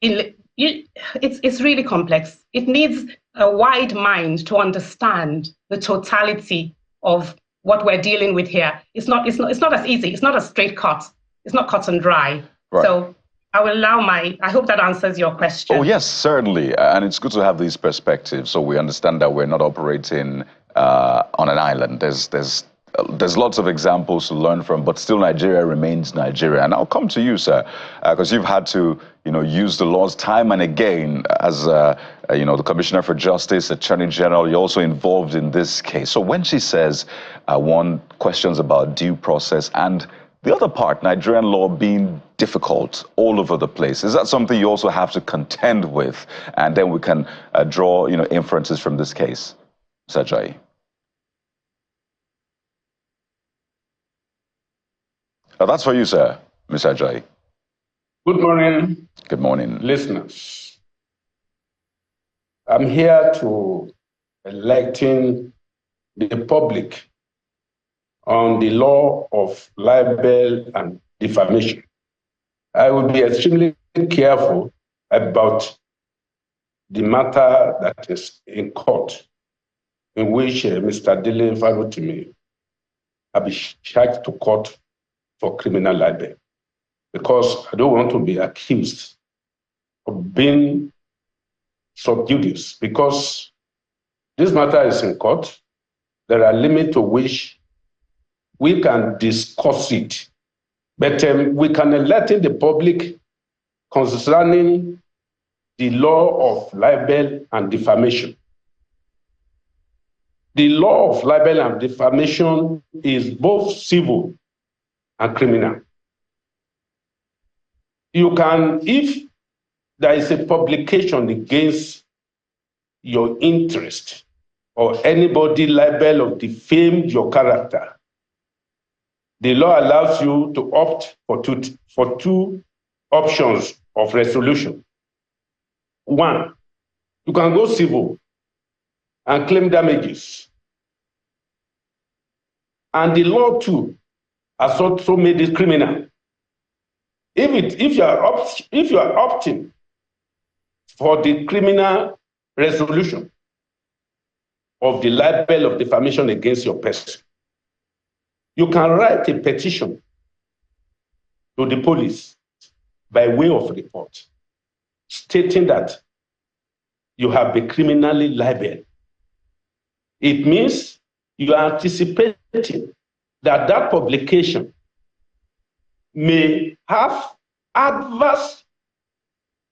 It's really complex. It needs a wide mind to understand the totality of what we're dealing with here. It's not as easy. It's not a straight cut. It's not cut and dry. Right. So I will I hope that answers your question. Oh, yes, certainly. And it's good to have these perspectives so we understand that we're not operating on an island. There's lots of examples to learn from, but still Nigeria remains Nigeria. And I'll come to you, sir, because you've had to, use the laws time and again as, the Commissioner for Justice, Attorney General. You're also involved in this case. So when she says, one, questions about due process, and the other part, Nigerian law being difficult all over the place, is that something you also have to contend with? And then we can draw, inferences from this case, Mr. Ajayi. That's for you, sir, Mr. Ajayi. Good morning. Good morning. Listeners. I'm here to enlighten the public on the law of libel and defamation. I will be extremely careful about the matter that is in court, in which Mr. Dele Farotimi have been charged to court for criminal libel, because I don't want to be accused of being sub judice, because this matter is in court. There are limits to which we can discuss it, but we can enlighten the public concerning the law of libel and defamation. The law of libel and defamation is both civil and criminal. You can, if there is a publication against your interest or anybody libel or defamed your character, the law allows you to opt for two options of resolution. One, you can go civil and claim damages. And the law too has also made it criminal. If you are opting for the criminal resolution of the libel of defamation against your person, you can write a petition to the police by way of report, stating that you have been criminally libeled. It means you are anticipating that that publication may have adverse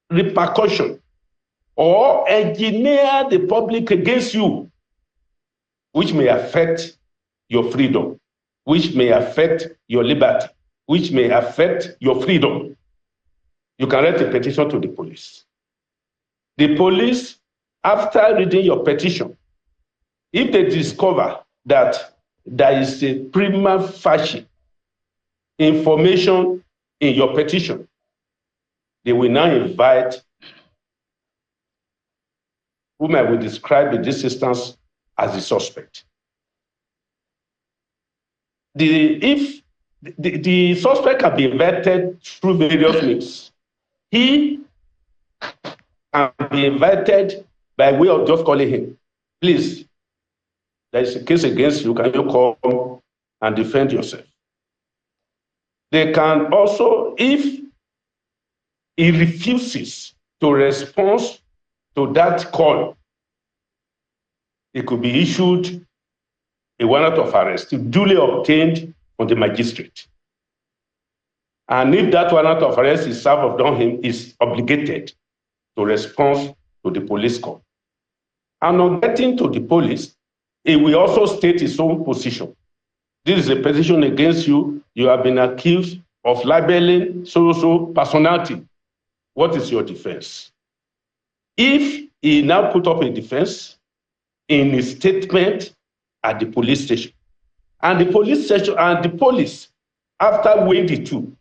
repercussion or engineer the public against you, which may affect your freedom, which may affect your liberty, which may affect your freedom, you can write a petition to the police. The police, after reading your petition, if they discover that there is a prima facie information in your petition, they will now invite whom I will describe in this instance as the suspect. The suspect can be invited through various means. He can be invited by way of just calling him. Please, there is a case against you. Can you come and defend yourself? They can also, if he refuses to respond to that call, it could be issued a warrant of arrest duly obtained from the magistrate. And if that warrant of arrest is served on him, is obligated to respond to the police call. And on getting to the police, he will also state his own position. This is a petition against you. You have been accused of libeling so-so personality. What is your defense? If he now put up a defense in his statement at the police station, and the police after weighing the two,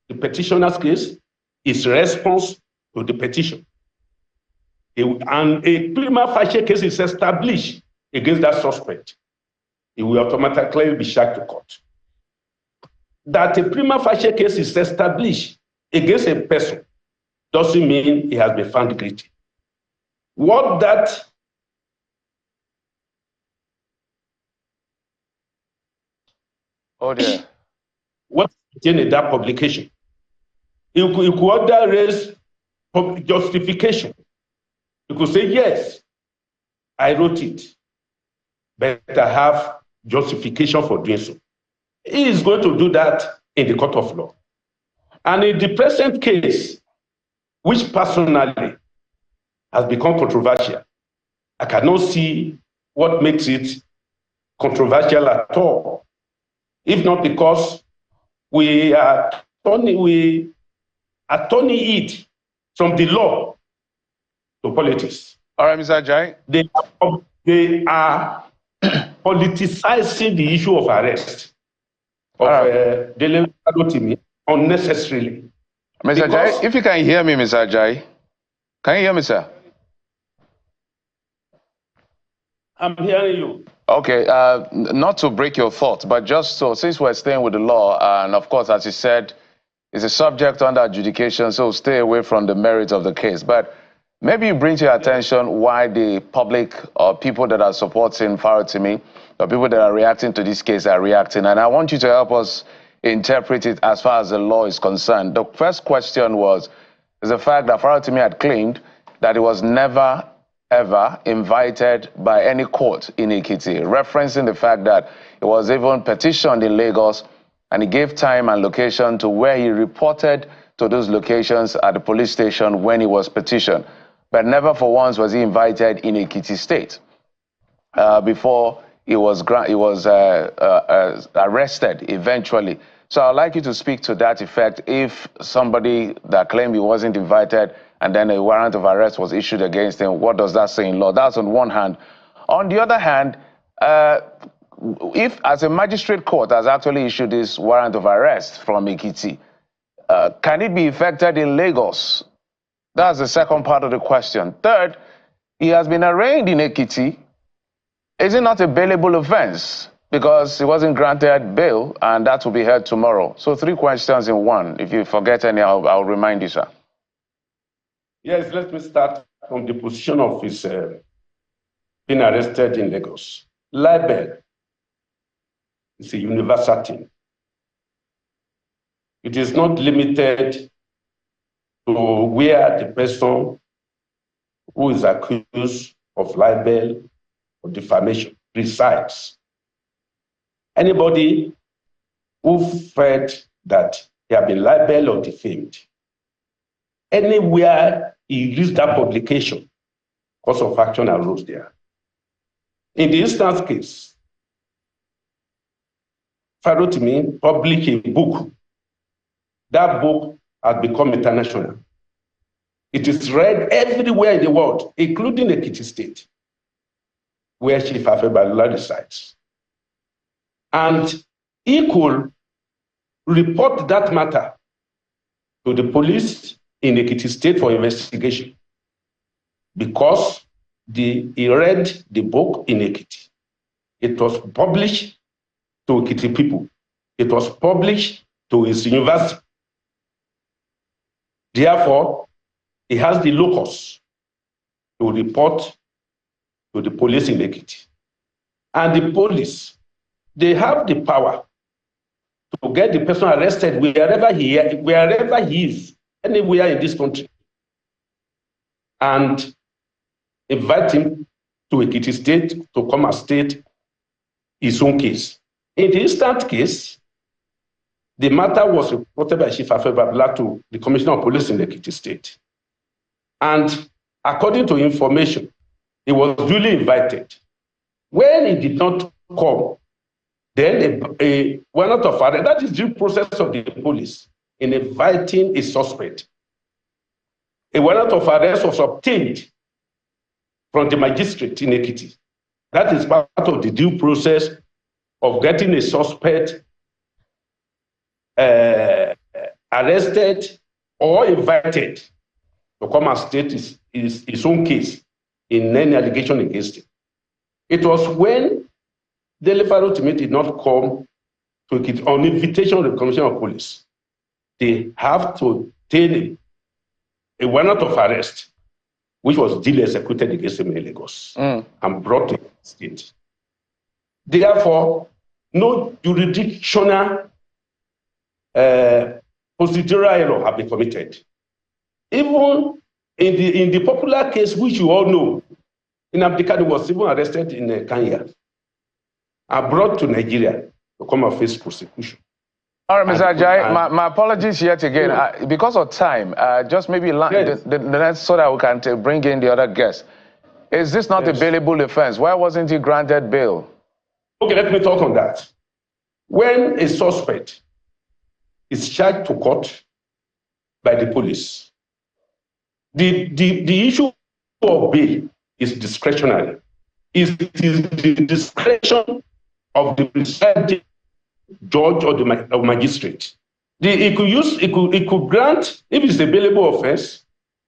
the petitioner's case, his response to the petition, and a prima facie case is established against that suspect, he will automatically be charged to court. That a prima facie case is established against a person doesn't mean he has been found guilty. What that what in that publication? You could order raise justification. You could say, yes, I wrote it, but I have justification for doing so. He is going to do that in the court of law. And in the present case, which personally has become controversial, I cannot see what makes it controversial at all. If not because we are turning it from the law to politics. All right, Mr. Ajayi. They are politicizing the issue of arrest of Farotimi unnecessarily. Mr. Ajayi, if you can hear me, Mr. Ajayi. Can you hear me, sir? I'm hearing you. Okay, not to break your thoughts, but just so, since we're staying with the law, and of course, as you said, it's a subject under adjudication, so stay away from the merits of the case. But maybe you bring to your attention why the public or people that are supporting Farotimi, or people that are reacting to this case are reacting. And I want you to help us interpret it as far as the law is concerned. The first question is the fact that Farotimi had claimed that he was never ever invited by any court in Ekiti, referencing the fact that he was even petitioned in Lagos, and he gave time and location to where he reported to those locations at the police station when he was petitioned. But never for once was he invited in Ekiti State before he was arrested eventually. So I'd like you to speak to that effect. If somebody that claimed he wasn't invited and then a warrant of arrest was issued against him, what does that say in law? That's on one hand. On the other hand, if as a magistrate court has actually issued this warrant of arrest from Ekiti, can it be effected in Lagos? That's the second part of the question. Third, he has been arraigned in Ekiti. Is it not a bailable offense? Because he wasn't granted bail, and that will be heard tomorrow. So 3 questions in one. If you forget any, I'll remind you, sir. Yes, let me start from the position of his being arrested in Lagos. Libel is a universal thing. It is not limited to where the person who is accused of libel or defamation resides. anybody who felt that he had been libeled or defamed, anywhere he used that publication, cause of action arose there. In the instance case, Farotimi published a book. That book has become international. It is read everywhere in the world, including Ekiti State, where Chief Farotimi-Babalola resides. And he could report that matter to the police in Ekiti State for investigation because he read the book in Ekiti. It was published to Ekiti people. It was published to his university. Therefore, he has the locus to report to the police in Ekiti. And the police, they have the power to get the person arrested wherever he is, anywhere in this country, and invite him to Ekiti State to come and state his own case. In the instant case, the matter was reported by Chief Farotimi-Babalola to the Commissioner of Police in Ekiti State. And according to information, he was duly invited. When he did not come, then a warrant of arrest, that is due process of the police in inviting a suspect. A warrant of arrest was obtained from the magistrate in Ekiti. That is part of the due process of getting a suspect arrested or invited to come and state his own case in any allegation against him. It was when Dele Farotimi did not come to Ekiti on invitation of the Commissioner of Police. They have to obtain a warrant of arrest, which was duly executed against him in Lagos and brought to the state. Therefore, no jurisdictional procedural error have been committed. Even in the popular case, which you all know, Nnamdi was even arrested in Kenya and brought to Nigeria to come and face prosecution. All right, Mr. Ajayi, my apologies yet again. Because of time, just maybe the next so that we can bring in the other guests. Is this not a bailable offense? Why wasn't he granted bail? Okay, let me talk on that. When a suspect is charged to court by the police, the issue of bail is discretionary. It is the discretion of the presiding judge or the magistrate. It could grant, if it's a bailable offense,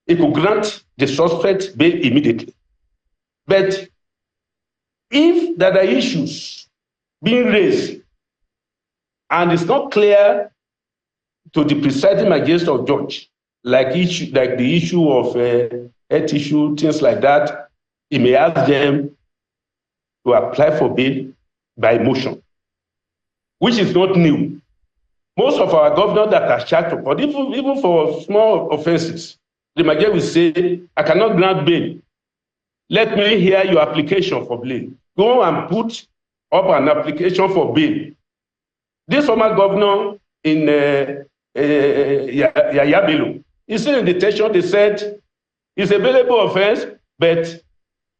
it could grant the suspect bail immediately. But if there are issues being raised and it's not clear to the presiding magistrate or judge, like the issue of health issue, things like that, he may ask them to apply for bail by motion, which is not new. Most of our governors that are charged to court, even for small offenses, the magistrate will say, I cannot grant bail. Let me hear your application for bail. Go and put up an application for bail. This former governor in Yaya Bello, he's still in detention. They said it's a bailable offense, but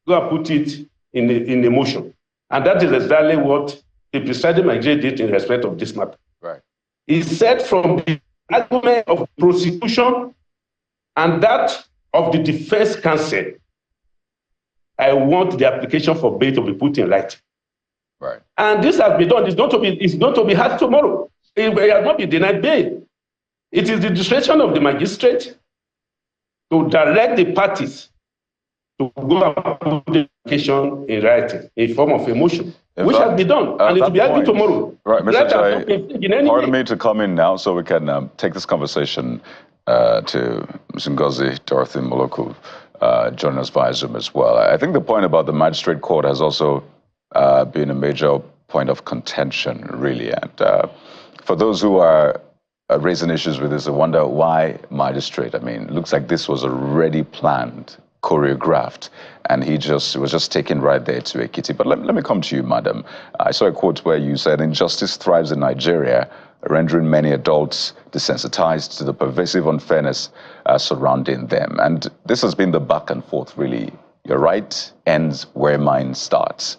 go and put it in the motion. And that is exactly what the presiding magistrate did in respect of this matter. Right. He said from the argument of prosecution and that of the defense counsel, I want the application for bail to be put in writing. Right. And this has been done. It's not to be had tomorrow. It has not been denied bail. It is the discretion of the magistrate to direct the parties to go and put the application in writing, in form of a motion, which has been done, and it will be argued tomorrow. Right, Mr. Ajayi, pardon me to come in now so we can take this conversation to Ms. Ngozi Dorothy Moloku, joining us via Zoom as well. I think the point about the magistrate court has also been a major point of contention, really. And for those who are raising issues with this, I wonder why magistrate? I mean, it looks like this was already planned choreographed, and he was just taken right there to Ekiti. But let me come to you, madam. I saw a quote where you said, injustice thrives in Nigeria, rendering many adults desensitized to the pervasive unfairness surrounding them. And this has been the back and forth, really. Your right ends where mine starts.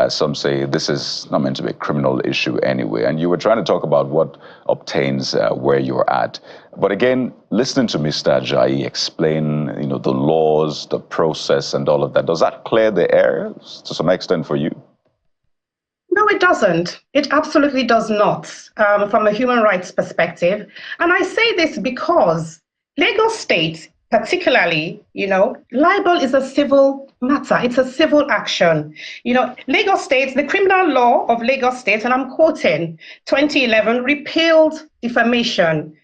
Some say this is not meant to be a criminal issue anyway. And you were trying to talk about what obtains where you're at. But again, listening to Mr. Ajayi explain, the laws, the process, and all of that, does that clear the air to some extent for you? No, it doesn't. It absolutely does not, from a human rights perspective. And I say this because Lagos State, particularly, libel is a civil matter. It's a civil action. Lagos State, the criminal law of Lagos State, and I'm quoting, 2011, repealed defamation,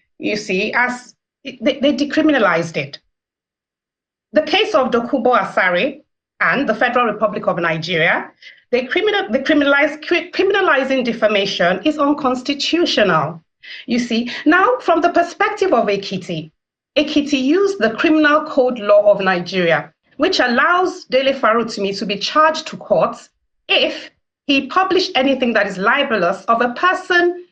as they decriminalized it. The case of Dokubo Asare and the Federal Republic of Nigeria, criminalizing defamation is unconstitutional. Now, from the perspective of Ekiti used the Criminal Code Law of Nigeria, which allows Dele Farotimi to be charged to court if he published anything that is libelous of a person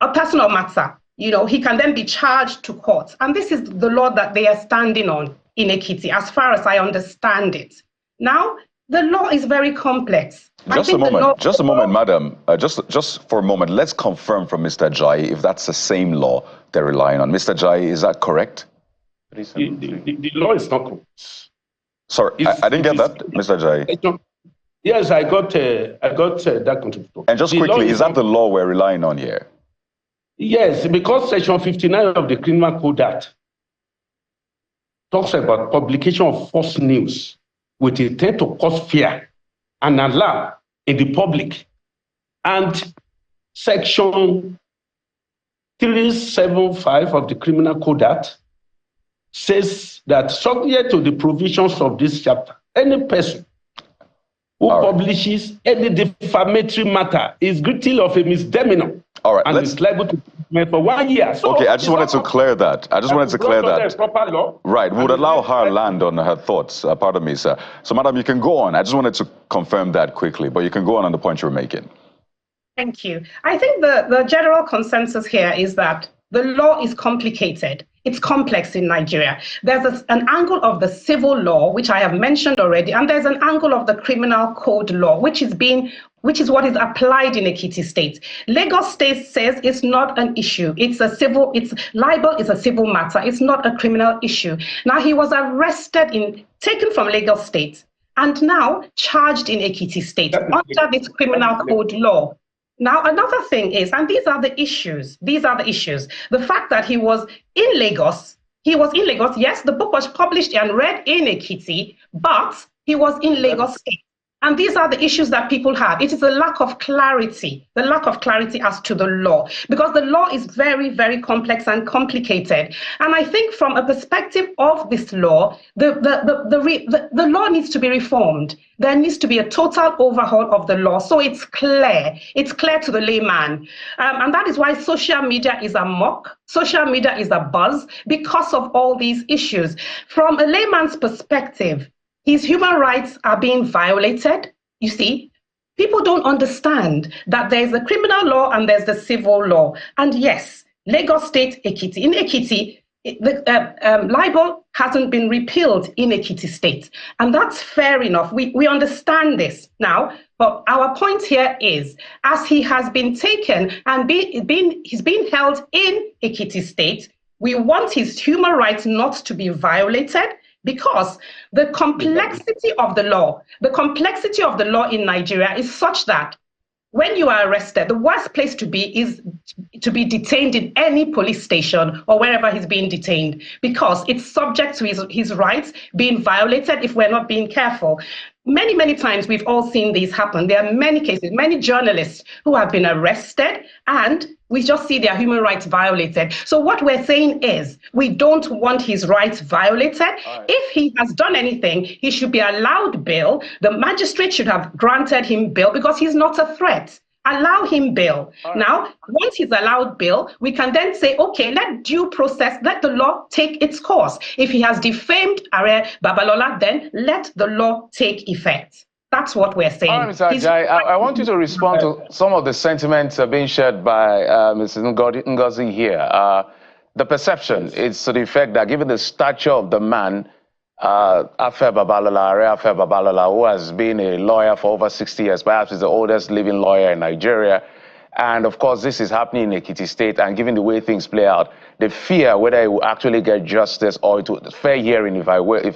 or matter. He can then be charged to court. And this is the law that they are standing on in Ekiti, as far as I understand it. Now, the law is very complex. Just a moment, madam. Just for a moment, let's confirm from Mr. Ajayi if that's the same law they're relying on. Mr. Ajayi, is that correct? The law is not correct. Sorry, I didn't get that, Mr. Ajayi. Yes, I got that contributor. And just quickly, is that the law we're relying on here? Yes, because Section 59 of the Criminal Code Act talks about publication of false news with intent to cause fear and alarm in the public. And Section 375 of the Criminal Code Act says that subject to the provisions of this chapter, any person who publishes any defamatory matter is guilty of a misdemeanor. All right, and is liable to imprisonment for 1 year. So okay, I just wanted to clear that. Proper law. Right, we would allow her land on her thoughts. Pardon me, sir. So, madam, you can go on. I just wanted to confirm that quickly, but you can go on the point you're making. Thank you. I think the general consensus here is that the law is complicated. It's complex in Nigeria. There's an angle of the civil law, which I have mentioned already, and there's an angle of the criminal code law, which is what is applied in Ekiti State. Lagos State says it's not an issue. Libel is a civil matter. It's not a criminal issue. Now, he was arrested taken from Lagos State and now charged in Ekiti State under this criminal code law. Now, another thing is, and these are the issues, the fact that he was in Lagos, yes, the book was published and read in Ekiti, but he was in Lagos State. And these are the issues that people have. It is a lack of clarity, as to the law, because the law is very, very complex and complicated. And I think from a perspective of this law, the law needs to be reformed. There needs to be a total overhaul of the law so it's clear. It's clear to the layman. And that is why social media is amok. Social media is a buzz because of all these issues. From a layman's perspective, his human rights are being violated. You see, people don't understand that there's a criminal law and there's the civil law. And yes, Lagos State, Ekiti. In Ekiti, the libel hasn't been repealed in Ekiti State. And that's fair enough. We understand this now. But our point here is, as he has been taken and he's been held in Ekiti State, we want his human rights not to be violated, because the complexity of the law in Nigeria is such that when you are arrested, the worst place to be is to be detained in any police station or wherever he's being detained, because it's subject to his rights being violated if we're not being careful. Many, many times we've all seen these happen. There are many cases, many journalists who have been arrested and we just see their human rights violated. So what we're saying is we don't want his rights violated. Right. If he has done anything, he should be allowed bail. The magistrate should have granted him bail because he's not a threat. allow him bail. Now, once he's allowed bail, we can then say, okay, let the law take its course. If he has defamed Babalola, then let the law take effect. That's what we're saying. All right, Mr. Ajayi, I want you to respond to some of the sentiments being shared by Mrs. Ngozi here. The perception is to the effect that given the stature of the man, Babalola, who has been a lawyer for over 60 years, perhaps is the oldest living lawyer in Nigeria. And of course, this is happening in Ekiti State, and given the way things play out, the fear whether he will actually get justice or it will, fair hearing, if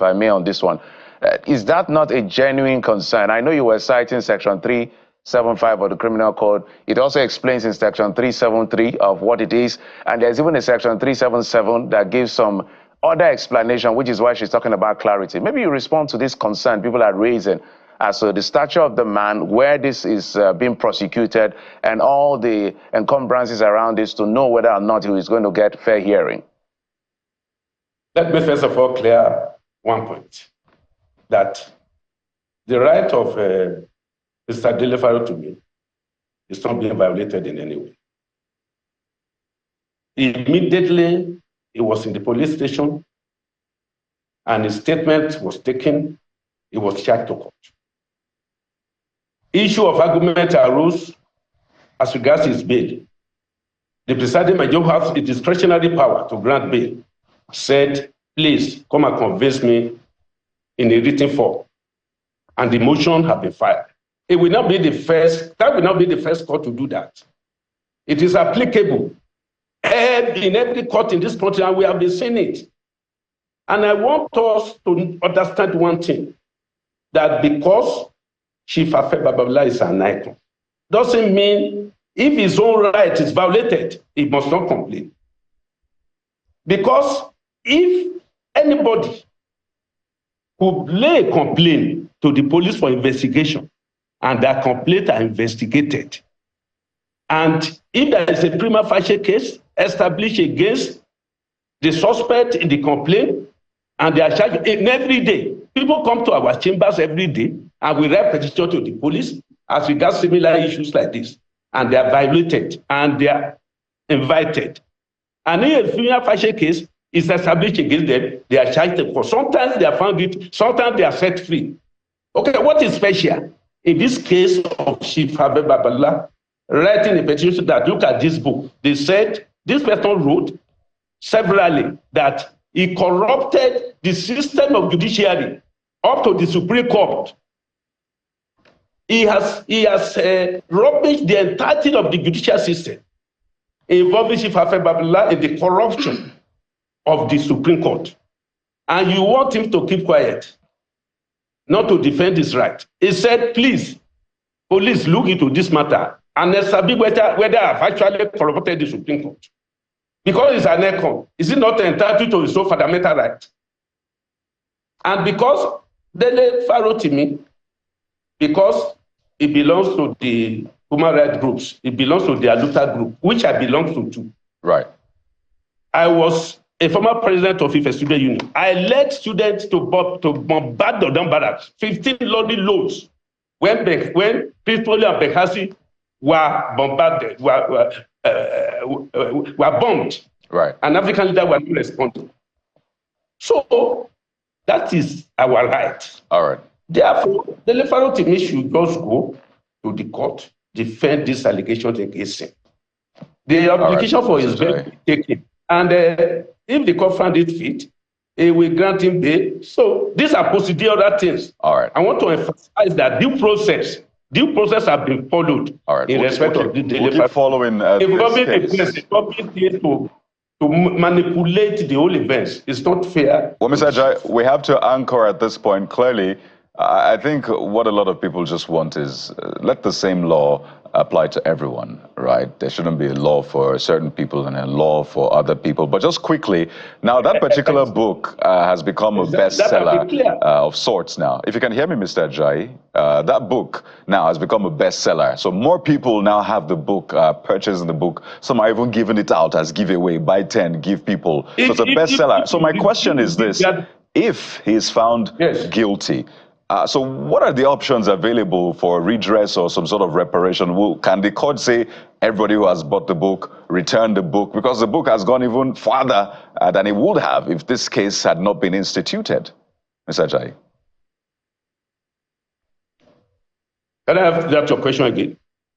I may, on this one. Is that not a genuine concern? I know you were citing Section 375 of the Criminal Code. It also explains in Section 373 of what it is, and there's even a Section 377 that gives some other explanation, which is why she's talking about clarity. Maybe you respond to this concern people are raising as to the stature of the man, where this is being prosecuted, and all the encumbrances around this to know whether or not he is going to get fair hearing. Let me first of all clear one point, that the right of Mr. Dele Farotimi is not being violated in any way. Immediately, he was in the police station, and his statement was taken. He was charged to court. Issue of argument arose as regards his bail. The presiding major has a discretionary power to grant bail. Said, please come and convince me in a written form. And the motion has been filed. It will not be the first. That will not be the first court to do that. It is applicable in every court in this country, and we have been seeing it. And I want us to understand one thing, that because Chief Babalola is an icon, doesn't mean if his own right is violated, he must not complain. Because if anybody who lay a complaint to the police for investigation, and that complaint are investigated, and if there is a prima facie case established against the suspect in the complaint, and they are charged, every day, people come to our chambers every day, and we write petition to the police as regards similar issues like this, and they are violated, and they are invited. And if a prima facie case is established against them, they are charged for. Sometimes they are found guilty, sometimes they are set free. Okay, what is special? In this case of Chief Babalola, writing a petition that look at this book, they said this person wrote severally that he corrupted the system of judiciary up to the Supreme Court. He has rubbished the entirety of the judicial system, involving Chief Babalola in the corruption of the Supreme Court. And you want him to keep quiet, not to defend his right. He said, please, police, look into this matter and establish whether I've actually corrupted the Supreme Court. Because it's an econ, is it not entitled to his own fundamental right? And because Dele Farotimi, because it belongs to the human rights groups, it belongs to the Aluta group, which I belong to too. Right. I was a former president of Ife Student Union. I led students to bombard the barracks, 15 loaded loads, when Tripoli and Benghazi were bombarded, were bombed. Right. And African leaders were not responding. So that is our right. All right. Therefore, the Farotimi should just go to the court, defend these allegations against him. The application for his bail will be taken. And if the court found it fit, it will grant him bail. So these are procedural things. All right. I want to emphasize that due process have been followed. All right. In respect of the we'll keep following the public to manipulate the whole events. It's not fair. Well, Mr. Ajayi, we have to anchor at this point. Clearly, I think what a lot of people just want is let the same law apply to everyone, right? There shouldn't be a law for certain people and a law for other people. But just quickly, now that particular book has become a bestseller of sorts now. If you can hear me, Mr. Ajayi, that book now has become a bestseller. So more people now have the book, purchasing the book. Some are even giving it out as giveaway, buy 10, give people. So it's a bestseller. So my question is this, if he is found guilty, So what are the options available for redress or some sort of reparation? Can the court say everybody who has bought the book, return the book? Because the book has gone even farther than it would have if this case had not been instituted. Mr. Ajayi. Can I have that your question again?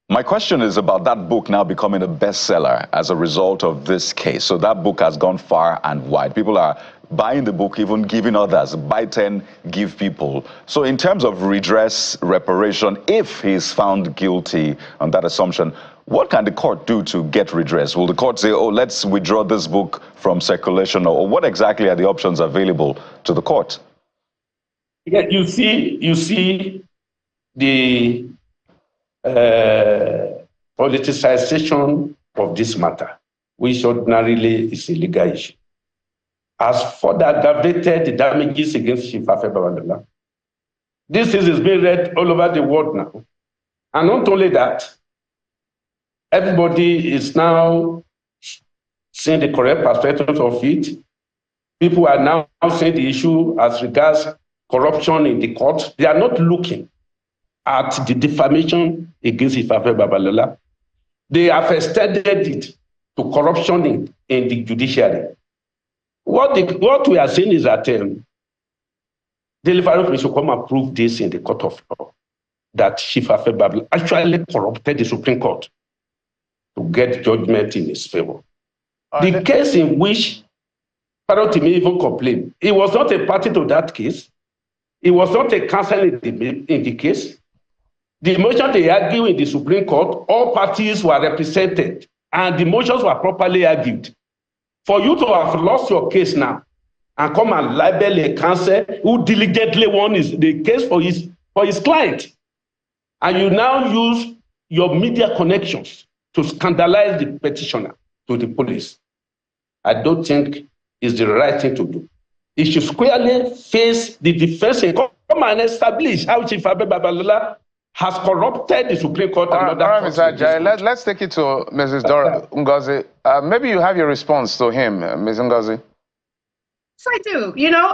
My question is about that book now becoming a bestseller as a result of this case. So that book has gone far and wide. People are buying the book, even giving others. Buy 10, give people. So in terms of redress, reparation, if he's found guilty on that assumption, what can the court do to get redress? Will the court say, oh, let's withdraw this book from circulation? Or what exactly are the options available to the court? Yeah, you see the politicization of this matter, which ordinarily is a legal issue, has further aggravated the damages against Chief Babalola. This is being read all over the world now. And not only that, everybody is now seeing the correct perspective of it. People are now seeing the issue as regards corruption in the court. They are not looking at the defamation against Chief Babalola. They have extended it to corruption in the judiciary. What we are saying is that the Farotimi should come and prove this in the court of law, that Chief Babalola actually corrupted the Supreme Court to get judgment in his favor. The case in which Farotimi even complained, he was not a party to that case. He was not a counsel in the case. The motion they argue in the Supreme Court, all parties were represented, and the motions were properly argued. For you to have lost your case now and come and libel a counsel who diligently won the case for his client, and you now use your media connections to scandalize the petitioner to the police, I don't think is the right thing to do. He should squarely face the defense and come and establish how Chief Babalola has corrupted the Supreme Court. All right, Mr. Ajayi, let's take it to Mrs. Dora Ngozi. Maybe you have your response to him, Ms. Ngozi. Yes, I do. You know,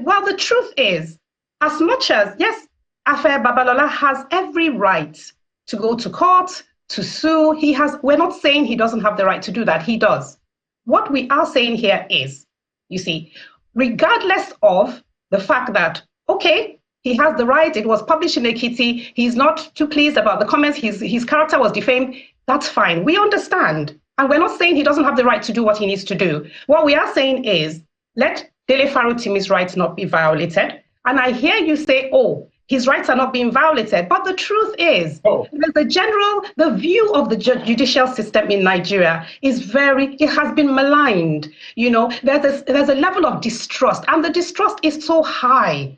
well, the truth is, as much as, yes, Babalola has every right to go to court, to sue. We're not saying he doesn't have the right to do that. He does. What we are saying here is, you see, regardless of the fact that, okay, he has the right, it was published in Ekiti, he's not too pleased about the comments, his character was defamed, that's fine. We understand. And we're not saying he doesn't have the right to do what he needs to do. What we are saying is, let Dele Farotimi's rights not be violated. And I hear you say, oh, his rights are not being violated. But the truth is, the view of the judicial system in Nigeria is it has been maligned. You know, there's a level of distrust, and the distrust is so high,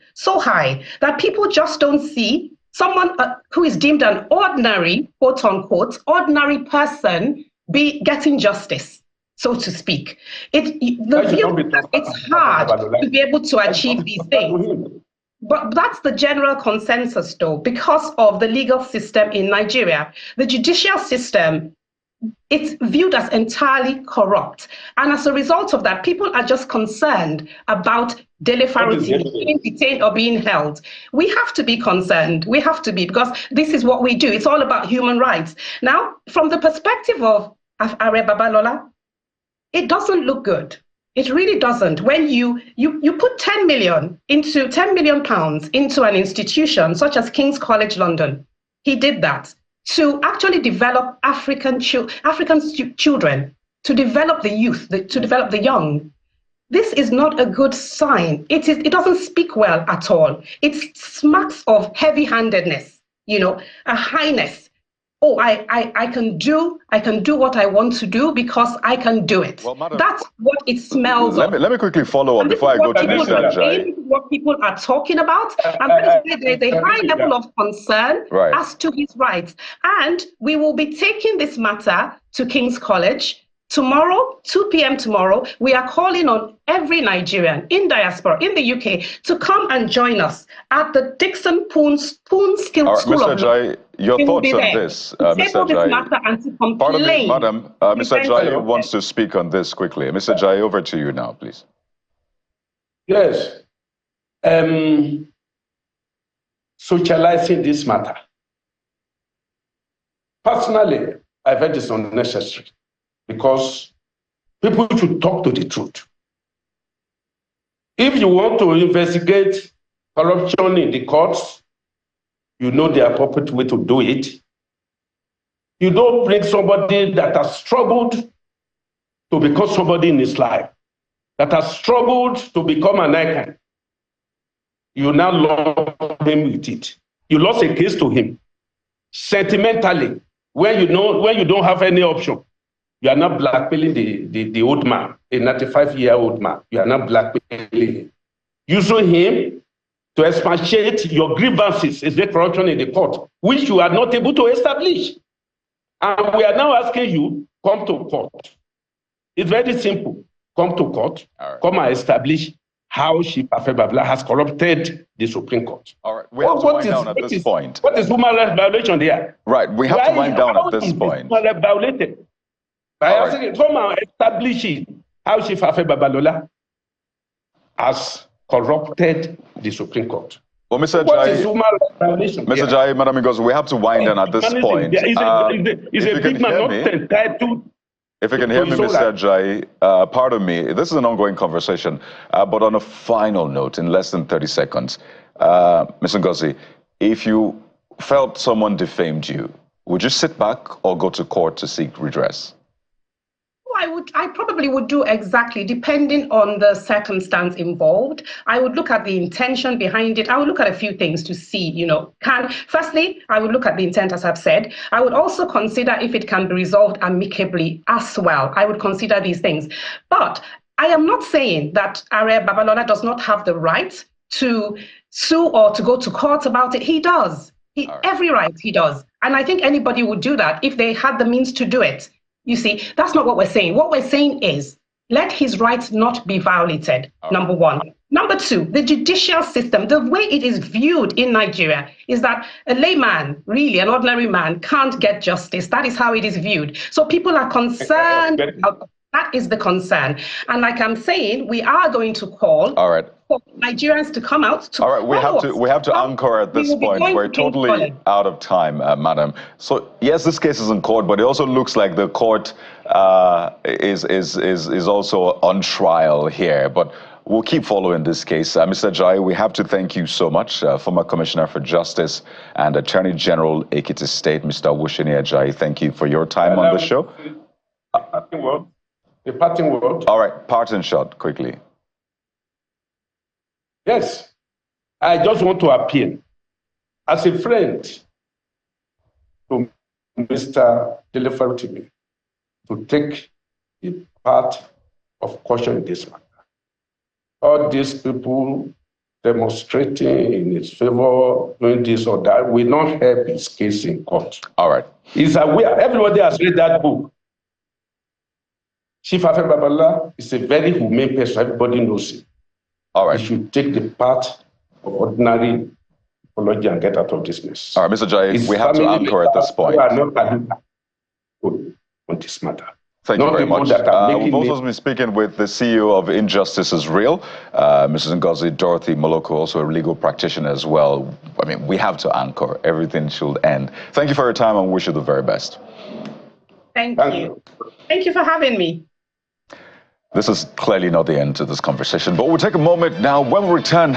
that people just don't see someone who is deemed an ordinary, quote unquote, ordinary person be getting justice, so to speak. It's hard to be able to achieve these things. But that's the general consensus, though, because of the legal system in Nigeria. The judicial system, it's viewed as entirely corrupt. And as a result of that, people are just concerned about Dele Farotimi being detained or being held. We have to be concerned. We have to be, because this is what we do. It's all about human rights. Now, from the perspective of Babalola, it doesn't look good. It really doesn't. When you put 10 million pounds into an institution such as King's College London, he did that to actually develop African children, to develop the youth, to develop the young. This is not a good sign. It doesn't speak well at all. It smacks of heavy-handedness, you know, a highness. Oh, I can do what I want to do because I can do it. Well, madam, that's what it smells of. Let me quickly follow up before I go to Mr. Ajayi. This is what people are talking about. And there's a high level of concern as to his rights. And we will be taking this matter to King's College. Tomorrow, 2 p.m. tomorrow, we are calling on every Nigerian in diaspora, in the UK, to come and join us at the Dixon Poon School Mr. of Ajayi, your thoughts on this, Mr. Ajayi? Pardon me, madam. Mr. Ajayi wants to speak on this quickly. Mr. Ajayi, over to you now, please. Yes. socializing this matter. Personally, I find it's unnecessary because people should talk to the truth. If you want to investigate corruption in the courts, you know the appropriate way to do it. You don't bring somebody that has struggled to become somebody in his life, that has struggled to become an icon. You now love him with it. You lost a case to him. Sentimentally, when you don't have any option, you are not blackmailing the old man, a 95-year-old man. You are not blackmailing him. Using him to expatiate your grievances is the corruption in the court, which you are not able to establish. And we are now asking you, come to court. It's very simple. Come to court, come and establish how Chief Farotimi-Babalola has corrupted the Supreme Court. All right, we have to wind down at this point. What is human rights violation there? Right, we have to wind down at this point. Human rights violated. By asking you, come and establish it, how Chief Farotimi-Babalola has corrupted the Supreme Court. Well, Mr. Jai, Madam Ngozi, we have to wind down at this point. He's a big man, not entitled. If you can hear me, Mr. Jai, pardon me, this is an ongoing conversation, but on a final note, in less than 30 seconds, Mr. Ngozi, if you felt someone defamed you, would you sit back or go to court to seek redress? I probably would do exactly, depending on the circumstance involved. I would look at the intention behind it. I would look at a few things to see, firstly, I would look at the intent, as I've said. I would also consider if it can be resolved amicably as well. I would consider these things. But I am not saying that Babalola does not have the right to sue or to go to court about it. He does. Every right he does. And I think anybody would do that if they had the means to do it. You see, that's not what we're saying. What we're saying is, let his rights not be violated, number one. Number two, the judicial system, the way it is viewed in Nigeria is that a layman, really an ordinary man, can't get justice. That is how it is viewed. So people are concerned. That is the concern. And like I'm saying, we are going to call for Nigerians to come out to we have to anchor at this point. We're totally out of time, madam. So yes, this case is in court, but it also looks like the court is also on trial here. But we'll keep following this case. Mr. Jai, we have to thank you so much, former Commissioner for Justice and Attorney General Ekiti State, Mr. Wushini Ajayi. Thank you for your time on the show. The parting word. All right, parting shot, quickly. Yes, I just want to appeal as a friend to Mr. Farotimi to take the part of caution in this matter. All these people demonstrating in his favor, doing this or that, will not help his case in court. All right. He's aware. Everybody has read that book. Chief Farotimi-Babalola is a very humane person. Everybody knows it. All right. He should take the part of ordinary apology and get out of this mess. All right, Mr. Jai, we have to anchor at this point. We are not on this matter. Thank you very much. We've also been speaking with the CEO of Injustice is Real, Mrs. Ngozi Dorothy Mallo, also a legal practitioner as well. I mean, we have to anchor. Everything should end. Thank you for your time and wish you the very best. Thank you. Thank you for having me. This is clearly not the end to this conversation, but we'll take a moment now. When we return,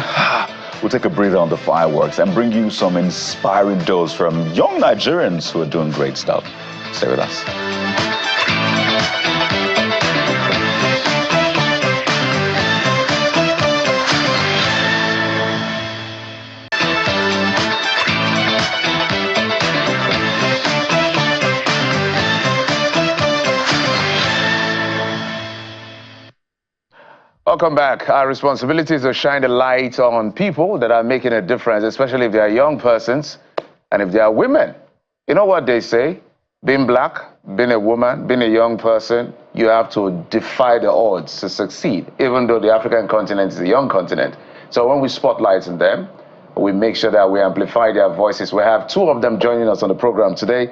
we'll take a breather on the fireworks and bring you some inspiring dose from young Nigerians who are doing great stuff. Stay with us. Welcome back. Our responsibility is to shine the light on people that are making a difference, especially if they are young persons and if they are women. You know what they say? Being black, being a woman, being a young person, you have to defy the odds to succeed, even though the African continent is a young continent. So when we spotlight on them, we make sure that we amplify their voices. We have two of them joining us on the program today.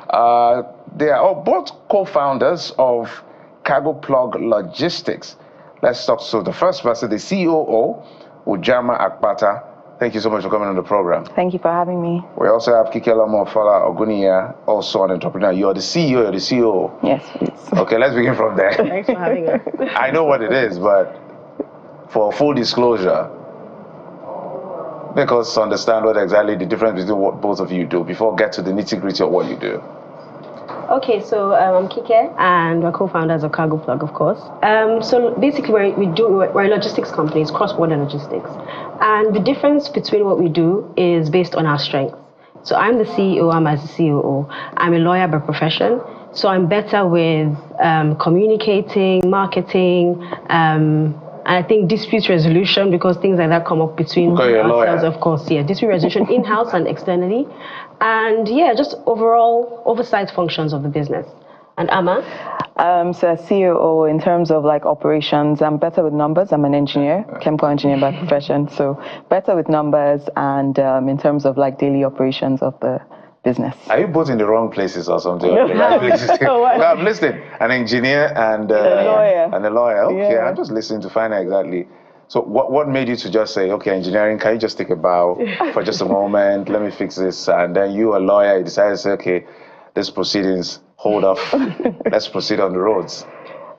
They are both co-founders of Cargo Plug Logistics. Let's talk to the first person, the COO, Ujama Akpata, thank you so much for coming on the program. Thank you for having me. We also have Kikela Mofala Ogunia, also an entrepreneur. You're the CEO, you're the COO. Yes, please. Okay, let's begin from there. Thanks for having us. I know what it is, but for full disclosure, make us understand what exactly the difference between what both of you do before we get to the nitty-gritty of what you do. Okay, so I'm Kike, and we're co-founders of Cargo Plug, of course. So basically, we're a logistics company, it's cross-border logistics. And the difference between what we do is based on our strengths. So I'm the CEO, I'm as the COO. I'm a lawyer by profession, so I'm better with communicating, marketing, and I think dispute resolution, because things like that come up between ourselves, of course. Yeah, dispute resolution in-house and externally. And yeah, just overall oversight functions of the business. And Amma? So as COO, in terms of like operations, I'm better with numbers. I'm an engineer, chemical engineer by profession. So better with numbers and in terms of like daily operations of the business. Are you both in the wrong places or something? No. Well, I'm listening. An engineer and a lawyer. And a lawyer. Okay, Yeah. I'm just listening to find out exactly. So what made you to just say, okay, engineering, can you just take a bow for just a moment? Let me fix this. And then you, a lawyer, you decided to say, okay, this proceedings, hold off. Let's proceed on the roads.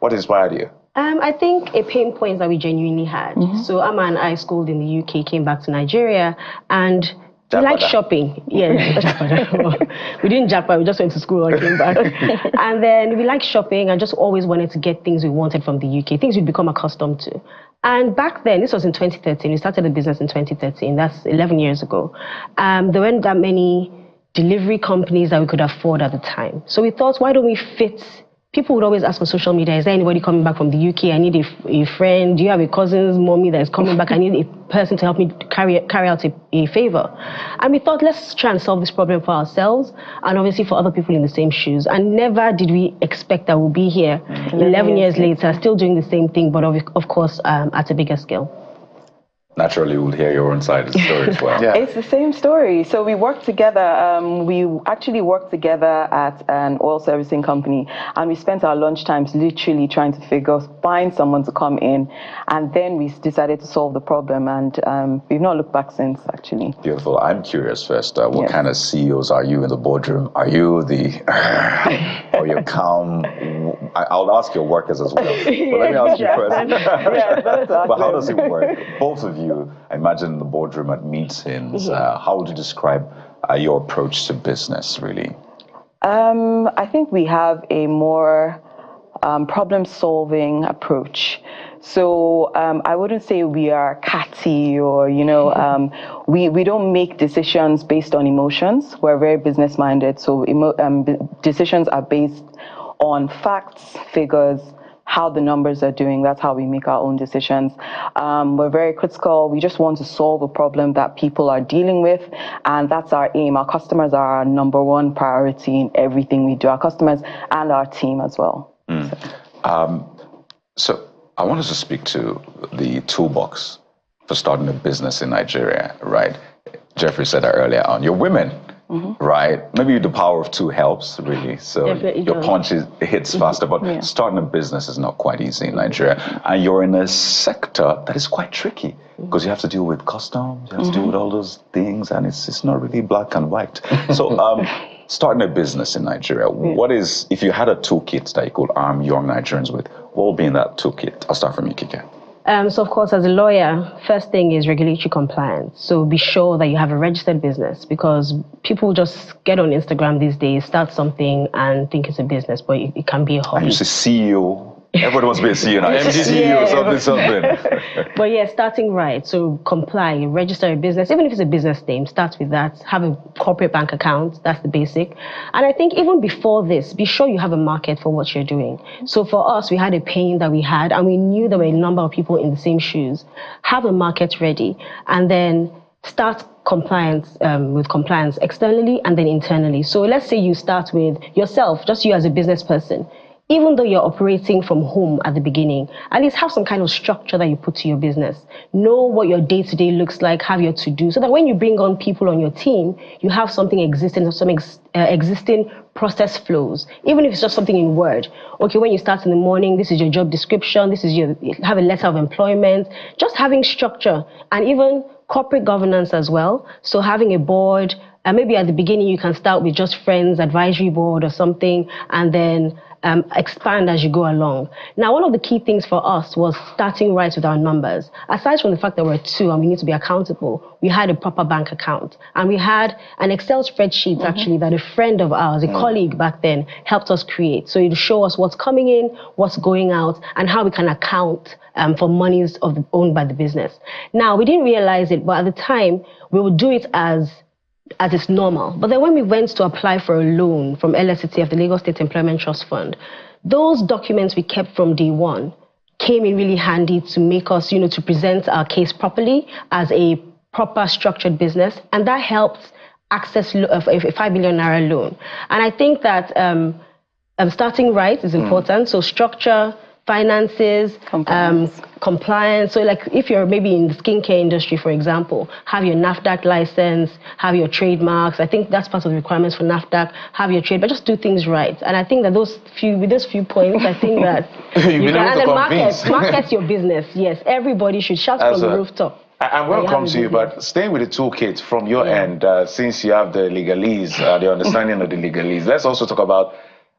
What inspired you? I think a pain point that we genuinely had. So Amma and I schooled in the UK, came back to Nigeria, and we like shopping. Yeah, we didn't jackpot, we just went to school and came back. And then we like shopping and just always wanted to get things we wanted from the UK, things we'd become accustomed to. And back then, this was in 2013, we started the business in 2013, that's 11 years ago. There weren't that many delivery companies that we could afford at the time. So we thought, why don't we fit? People would always ask on social media, is there anybody coming back from the UK? I need a friend. Do you have a cousin's mommy that is coming back? I need a person to help me carry out a favor. And we thought, let's try and solve this problem for ourselves and obviously for other people in the same shoes. And never did we expect that we'll be here 11 years later, still doing the same thing, but of course at a bigger scale. Naturally, we'll hear your own side of the story as well. Yeah. It's the same story. So we worked together. We actually worked together at an oil servicing company, and we spent our lunch times literally trying to find someone to come in, and then we decided to solve the problem, and we've not looked back since, actually. Beautiful. I'm curious first, what kind of CEOs are you in the boardroom? Are you the, or you're calm? I'll ask your workers as well. But let me ask you first. But how does it work? Both of you, I imagine in the boardroom at meetings, how would you describe your approach to business, really? I think we have a more problem-solving approach. So I wouldn't say we are catty or, we don't make decisions based on emotions. We're very business-minded, so decisions are based on facts, figures, how the numbers are doing. That's how we make our own decisions. We're very critical. We just want to solve a problem that people are dealing with, and that's our aim. Our customers are our number one priority in everything we do, our customers and our team as well. So I wanted to speak to the toolbox for starting a business in Nigeria, right? Jeffrey said that earlier on. You're women. Right? Maybe the power of two helps, really. So your punch hits faster, but starting a business is not quite easy in Nigeria. And you're in a sector that is quite tricky because you have to deal with customs, you have to deal with all those things, and it's not really black and white. So starting a business in Nigeria, what is, if you had a toolkit that you could arm young Nigerians with, what would be in that toolkit? I'll start from you, Kike. So of course, as a lawyer, first thing is regulatory compliance. So be sure that you have a registered business, because people just get on Instagram these days, start something and think it's a business, but it can be a hobby. And you say CEO. Everybody wants to be a CEO now. MD CEO, something. But yeah, starting right. So comply, register a business, even if it's a business name, start with that. Have a corporate bank account. That's the basic. And I think even before this, be sure you have a market for what you're doing. So for us, we had a pain that we had, and we knew there were a number of people in the same shoes. Have a market ready, and then start compliance with compliance externally and then internally. So let's say you start with yourself, just you as a business person. even though you're operating from home at the beginning, at least have some kind of structure that you put to your business. Know what your day-to-day looks like, have your to-do, so that when you bring on people on your team, you have something existing, some existing process flows, even if it's just something in Word. Okay, when you start in the morning, this is your job description, this is have a letter of employment, just having structure, and even corporate governance as well. So having a board, and maybe at the beginning you can start with just friends, advisory board or something, and then expand as you go along. Now, one of the key things for us was starting right with our numbers. Aside from the fact that we're two and we need to be accountable, we had a proper bank account. And we had an Excel spreadsheet, actually, that a friend of ours, a colleague back then, helped us create. So it'll show us what's coming in, what's going out, and how we can account for monies owned by the business. Now, we didn't realize it, but at the time, we would do it as it's normal. But then when we went to apply for a loan from LSTF, the Lagos State Employment Trust Fund, those documents we kept from day one came in really handy to make us, to present our case properly as a proper structured business. And that helped access a 5 million naira loan. And I think that starting right is important. So structure, finances, compliance. So like if you're maybe in the skincare industry, for example, have your NAFDAC license, have your trademarks. I think that's part of the requirements for NAFDAC, have your trade, but just do things right. And I think that with those few points, I think that you can, and then market your business. Yes, everybody should shout from the rooftop. I'm going to come to you, but staying with the toolkit from your end, since you have the legalese, the understanding of the legalese, let's also talk about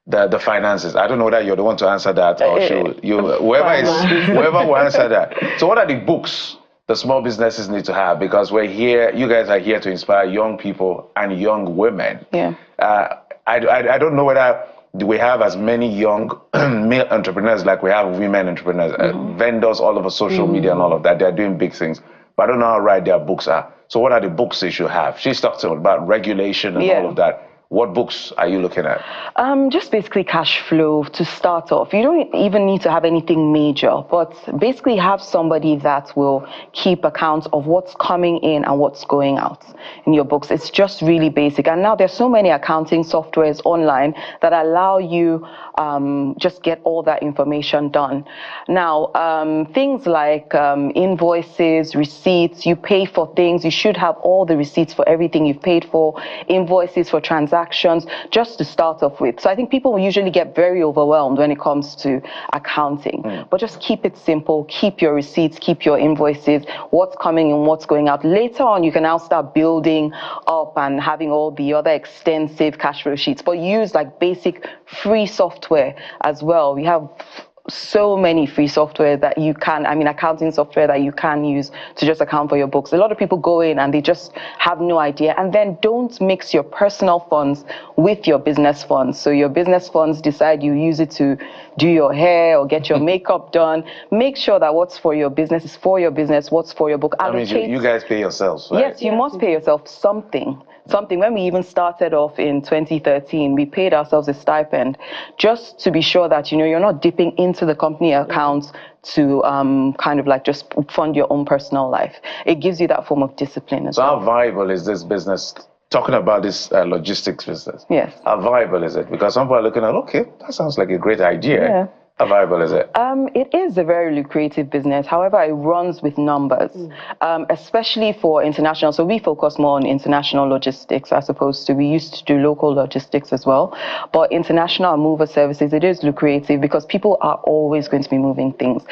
the finances. I don't know whether you're the one to answer that, or whoever will answer that. So what are the books the small businesses need to have? Because we're here, you guys are here to inspire young people and young women. Yeah. I don't know whether we have as many young male entrepreneurs like we have women entrepreneurs, vendors all over social media and all of that. They're doing big things, but I don't know how right their books are. So what are the books they should have? She's talked about regulation and all of that. What books are you looking at? Just basically cash flow to start off. You don't even need to have anything major, but basically have somebody that will keep account of what's coming in and what's going out in your books. It's just really basic. And now there's so many accounting softwares online that allow you just get all that information done. Now, things like invoices, receipts, you pay for things, you should have all the receipts for everything you've paid for, invoices for transactions, just to start off with. So I think people usually get very overwhelmed when it comes to accounting, but just keep it simple, keep your receipts, keep your invoices, what's coming and what's going out. Later on, you can now start building up and having all the other extensive cash flow sheets, but use like basic free software as well. We have so many free software that you can, accounting software that you can use to just account for your books. A lot of people go in and they just have no idea, and then don't mix your personal funds with your business funds. So your business funds, decide you use it to do your hair or get your makeup done. Make sure that what's for your business is for your business, what's for your book. You guys pay yourselves, right? Yes, you must pay yourself something. When we even started off in 2013, we paid ourselves a stipend just to be sure that, you're not dipping into the company accounts to kind of like just fund your own personal life. It gives you that form of discipline as well. So how viable is this business? Talking about this logistics business. Yes. How viable is it? Because some people are looking at, okay, that sounds like a great idea. Yeah. How viable is it? It is a very lucrative business. However, it runs with numbers, especially for international. So we focus more on international logistics as opposed to, we used to do local logistics as well. But international mover services, it is lucrative because people are always going to be moving things.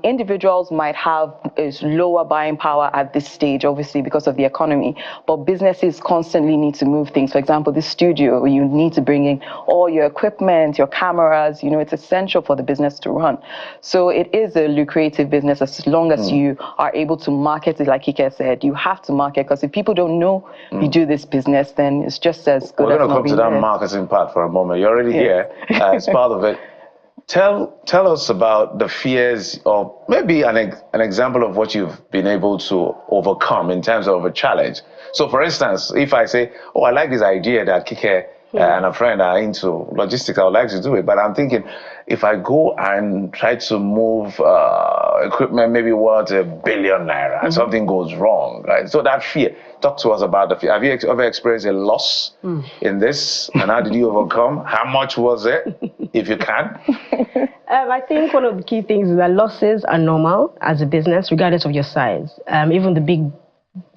Individuals might have a lower buying power at this stage, obviously, because of the economy. But businesses constantly need to move things. For example, this studio, you need to bring in all your equipment, your cameras. It's essential for the business to run. So it is a lucrative business as long as you are able to market it. Like Kike said, you have to market, because if people don't know you do this business, then it's just as good. We're going to come to that marketing part for a moment. You're already here. It's part of it. Tell us about the fears, or maybe an example of what you've been able to overcome in terms of a challenge. So for instance, if I say, I like this idea that Kike and a friend are into logistics. I would like to do it, but I'm thinking if I go and try to move equipment maybe worth ₦1 billion and something goes wrong, right? So that fear. Talk to us about the fear. Have you ever experienced a loss in this, and how did you overcome? How much was it, if you can? I think one of the key things is that losses are normal as a business, regardless of your size. Even the big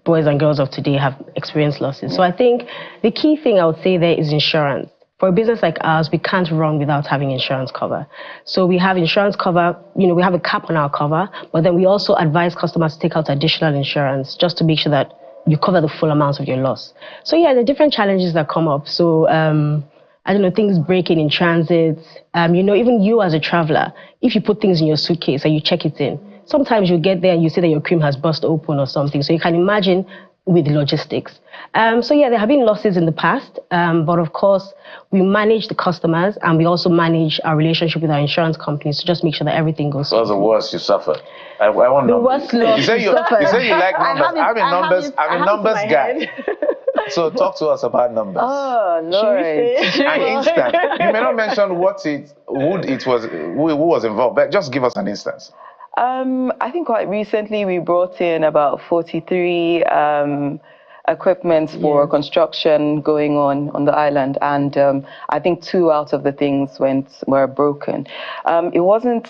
boys and girls of today have experienced losses. So I think the key thing I would say there is insurance. For a business like ours, we can't run without having insurance cover. So we have insurance cover, we have a cap on our cover, but then we also advise customers to take out additional insurance just to make sure that you cover the full amount of your loss. So yeah, there are different challenges that come up. So I don't know, things breaking in transit. Even you as a traveler, if you put things in your suitcase and you check it in, sometimes you get there and you see that your cream has burst open or something. So you can imagine with logistics. So yeah, there have been losses in the past, but of course, we manage the customers and we also manage our relationship with our insurance companies to just make sure that everything goes smoothly. What's the worst you suffered? I want the numbers. worst loss You say you like numbers. I'm a numbers guy. So talk to us about numbers. Oh, Lord. An instance. You may not mention who was involved, but just give us an instance. I think quite recently we brought in about 43 equipment for construction going on the island, and I think 2 out of the things were broken. It wasn't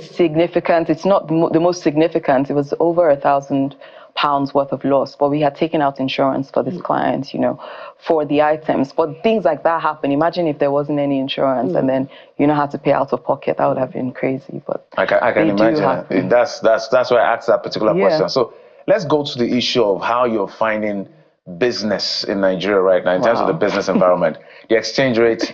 significant. It's not the most significant. It was over £1,000 worth of loss, but we had taken out insurance for this client, for the items. But things like that happen. Imagine if there wasn't any insurance and then had to pay out of pocket. That would have been crazy. But I can imagine. That's why I asked that particular question. So let's go to the issue of how you're finding business in Nigeria right now in terms of the business environment. The exchange rate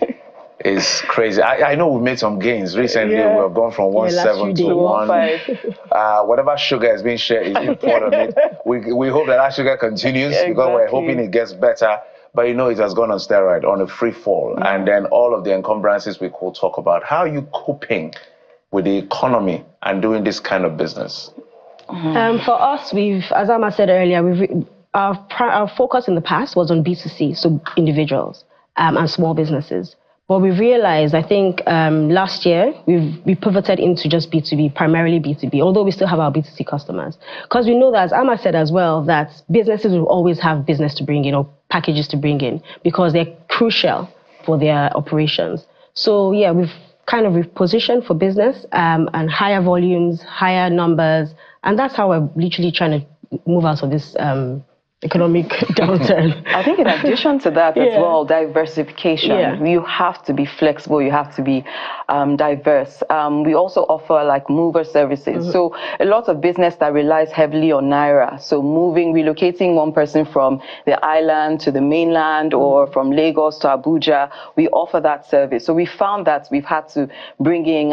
is crazy. I know we've made some gains recently. We have gone from 1.7 to 1. Whatever sugar is being shared is important. We hope that sugar continues because we're hoping it gets better. But it has gone on steroid, on a free fall. And then all of the encumbrances we could talk about. How are you coping with the economy and doing this kind of business? For us, as Amma said earlier, our focus in the past was on B2C, so individuals and small businesses. But we realized, I think last year, we pivoted into just B2B, primarily B2B, although we still have our B2C customers. Because we know that, as Amma said as well, that businesses will always have business to bring in or packages to bring in because they're crucial for their operations. So yeah, we've kind of repositioned for business and higher volumes, higher numbers. And that's how we're literally trying to move out of this economic downturn. I think in addition to that as well, diversification. You have to be flexible, you have to be diverse. We also offer like mover services. So a lot of business that relies heavily on Naira. So relocating one person from the island to the mainland or from Lagos to Abuja, we offer that service. So we found that we've had to bring in,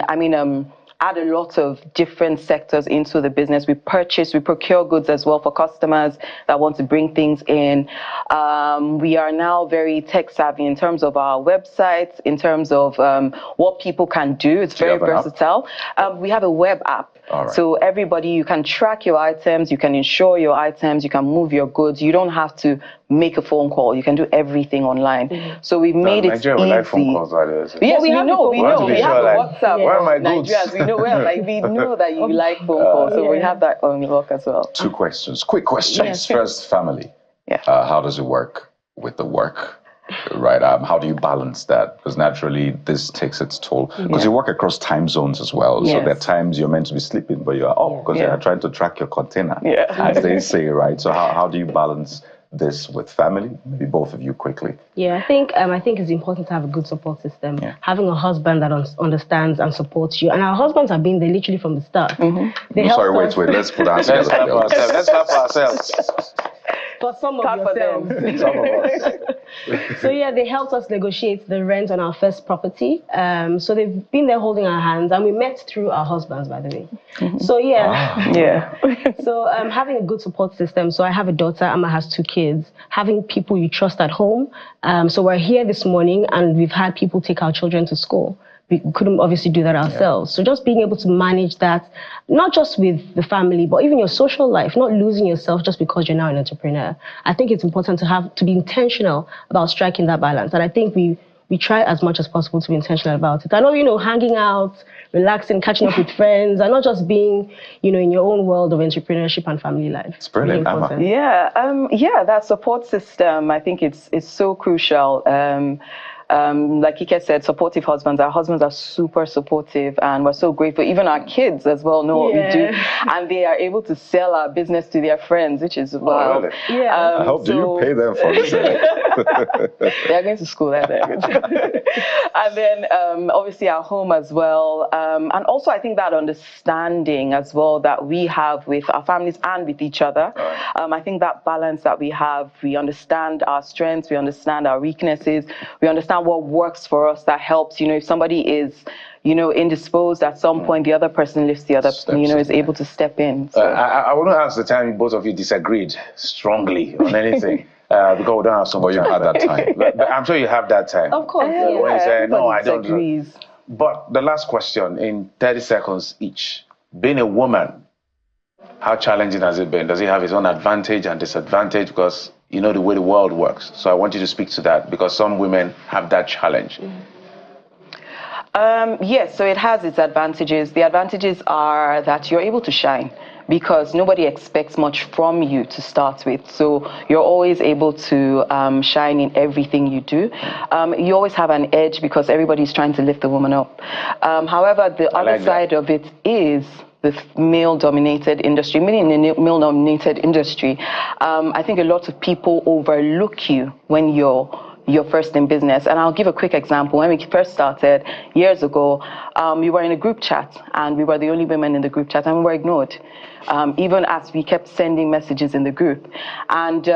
add a lot of different sectors into the business. We procure goods as well for customers that want to bring things in. We are now very tech savvy in terms of our websites, in terms of what people can do. It's very versatile. We have a web app. So everybody, you can track your items, you can insure your items, you can move your goods. You don't have to make a phone call. You can do everything online. So we've made it easy. Like phone calls, yes, we know. We have WhatsApp. Where are my goods? Nigerians, we know that you like phone calls. So we have that on lock as well. 2 questions, quick questions. First, family. How does it work with the work? Right? How do you balance that? Because naturally, this takes its toll. Because you work across time zones as well. So there are times you're meant to be sleeping, but you're up because you're trying to track your container, as they say, right? So how do you balance this with family? Maybe both of you quickly. Yeah, I think it's important to have a good support system. Having a husband that understands and supports you. And our husbands have been there literally from the start. Sorry, wait. Let's put our hands together. Let's help ourselves. For some of yourselves. Some of us. So yeah, they helped us negotiate the rent on our first property. So they've been there holding our hands, and we met through our husbands, by the way. So so having a good support system. So I have a daughter, Amma has 2 kids. Having people you trust at home. So we're here this morning, and we've had people take our children to school we couldn't obviously do that ourselves. So just being able to manage that, not just with the family, but even your social life, not losing yourself just because you're now an entrepreneur. I think it's important to be intentional about striking that balance. And I think we try as much as possible to be intentional about it. I know, hanging out, relaxing, catching up with friends, and not just being, in your own world of entrepreneurship and family life. It's brilliant, Amma. Yeah, that support system, I think it's so crucial. Like Ike said, supportive husbands. Our husbands are super supportive, and we're so grateful. Even our kids as well know what we do, and they are able to sell our business to their friends, which is wow. Really? Yeah. I hope do you pay them for this? They're going to school, and then obviously our home as well, and also I think that understanding as well that we have with our families and with each other. I think that balance that we have, we understand our strengths, we understand our weaknesses, we understand what works for us that helps. If somebody is, indisposed at some point, the other person lifts the other, is able to step in. So. I want to ask the time both of you disagreed strongly on anything. Because we don't have so much. You had that time. But I'm sure you have that time. Of course. When you say, no, I don't. Disagrees. But the last question in 30 seconds each. Being a woman, how challenging has it been? Does it have its own advantage and disadvantage? Because you know the way the world works. So I want you to speak to that, because some women have that challenge. Yes, so it has its advantages. The advantages are that you're able to shine, because nobody expects much from you to start with. So you're always able to shine in everything you do. You always have an edge because everybody's trying to lift the woman up. However, the other side of it is the male-dominated industry. Meaning in the male-dominated industry, I think a lot of people overlook you when you're first in business. And I'll give a quick example. When we first started years ago, we were in a group chat, and we were the only women in the group chat, and we were ignored, even as we kept sending messages in the group. And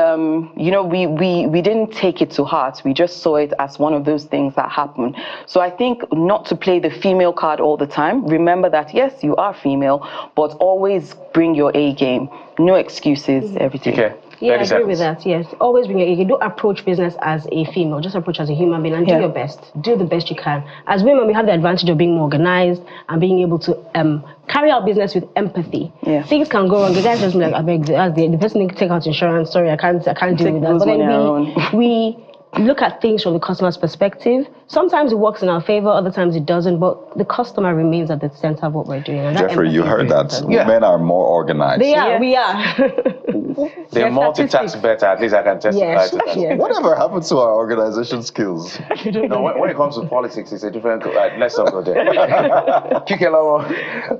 we didn't take it to heart. We just saw it as one of those things that happen. So I think not to play the female card all the time. Remember that yes, you are female, but always bring your A game. No excuses, everything. Okay. Yeah, I agree with that, yes. Always bring you don't approach business as a female, just approach as a human being and do your best. Do the best you can. As women, we have the advantage of being more organized and being able to carry out business with empathy. Yeah. Things can go wrong. The guys just be like, I beg, the person need to take out insurance, sorry, I can't deal with that. But then we look at things from the customer's perspective. Sometimes it works in our favor, other times it doesn't, but the customer remains at the center of what we're doing. And Jeffrey, you heard that. Men are more organized. They are, we are. They multitask better, at least I can testify to that. Yes. Whatever happened to our organization skills? No, when it comes to politics, it's a different... let's not go there. Kikelawo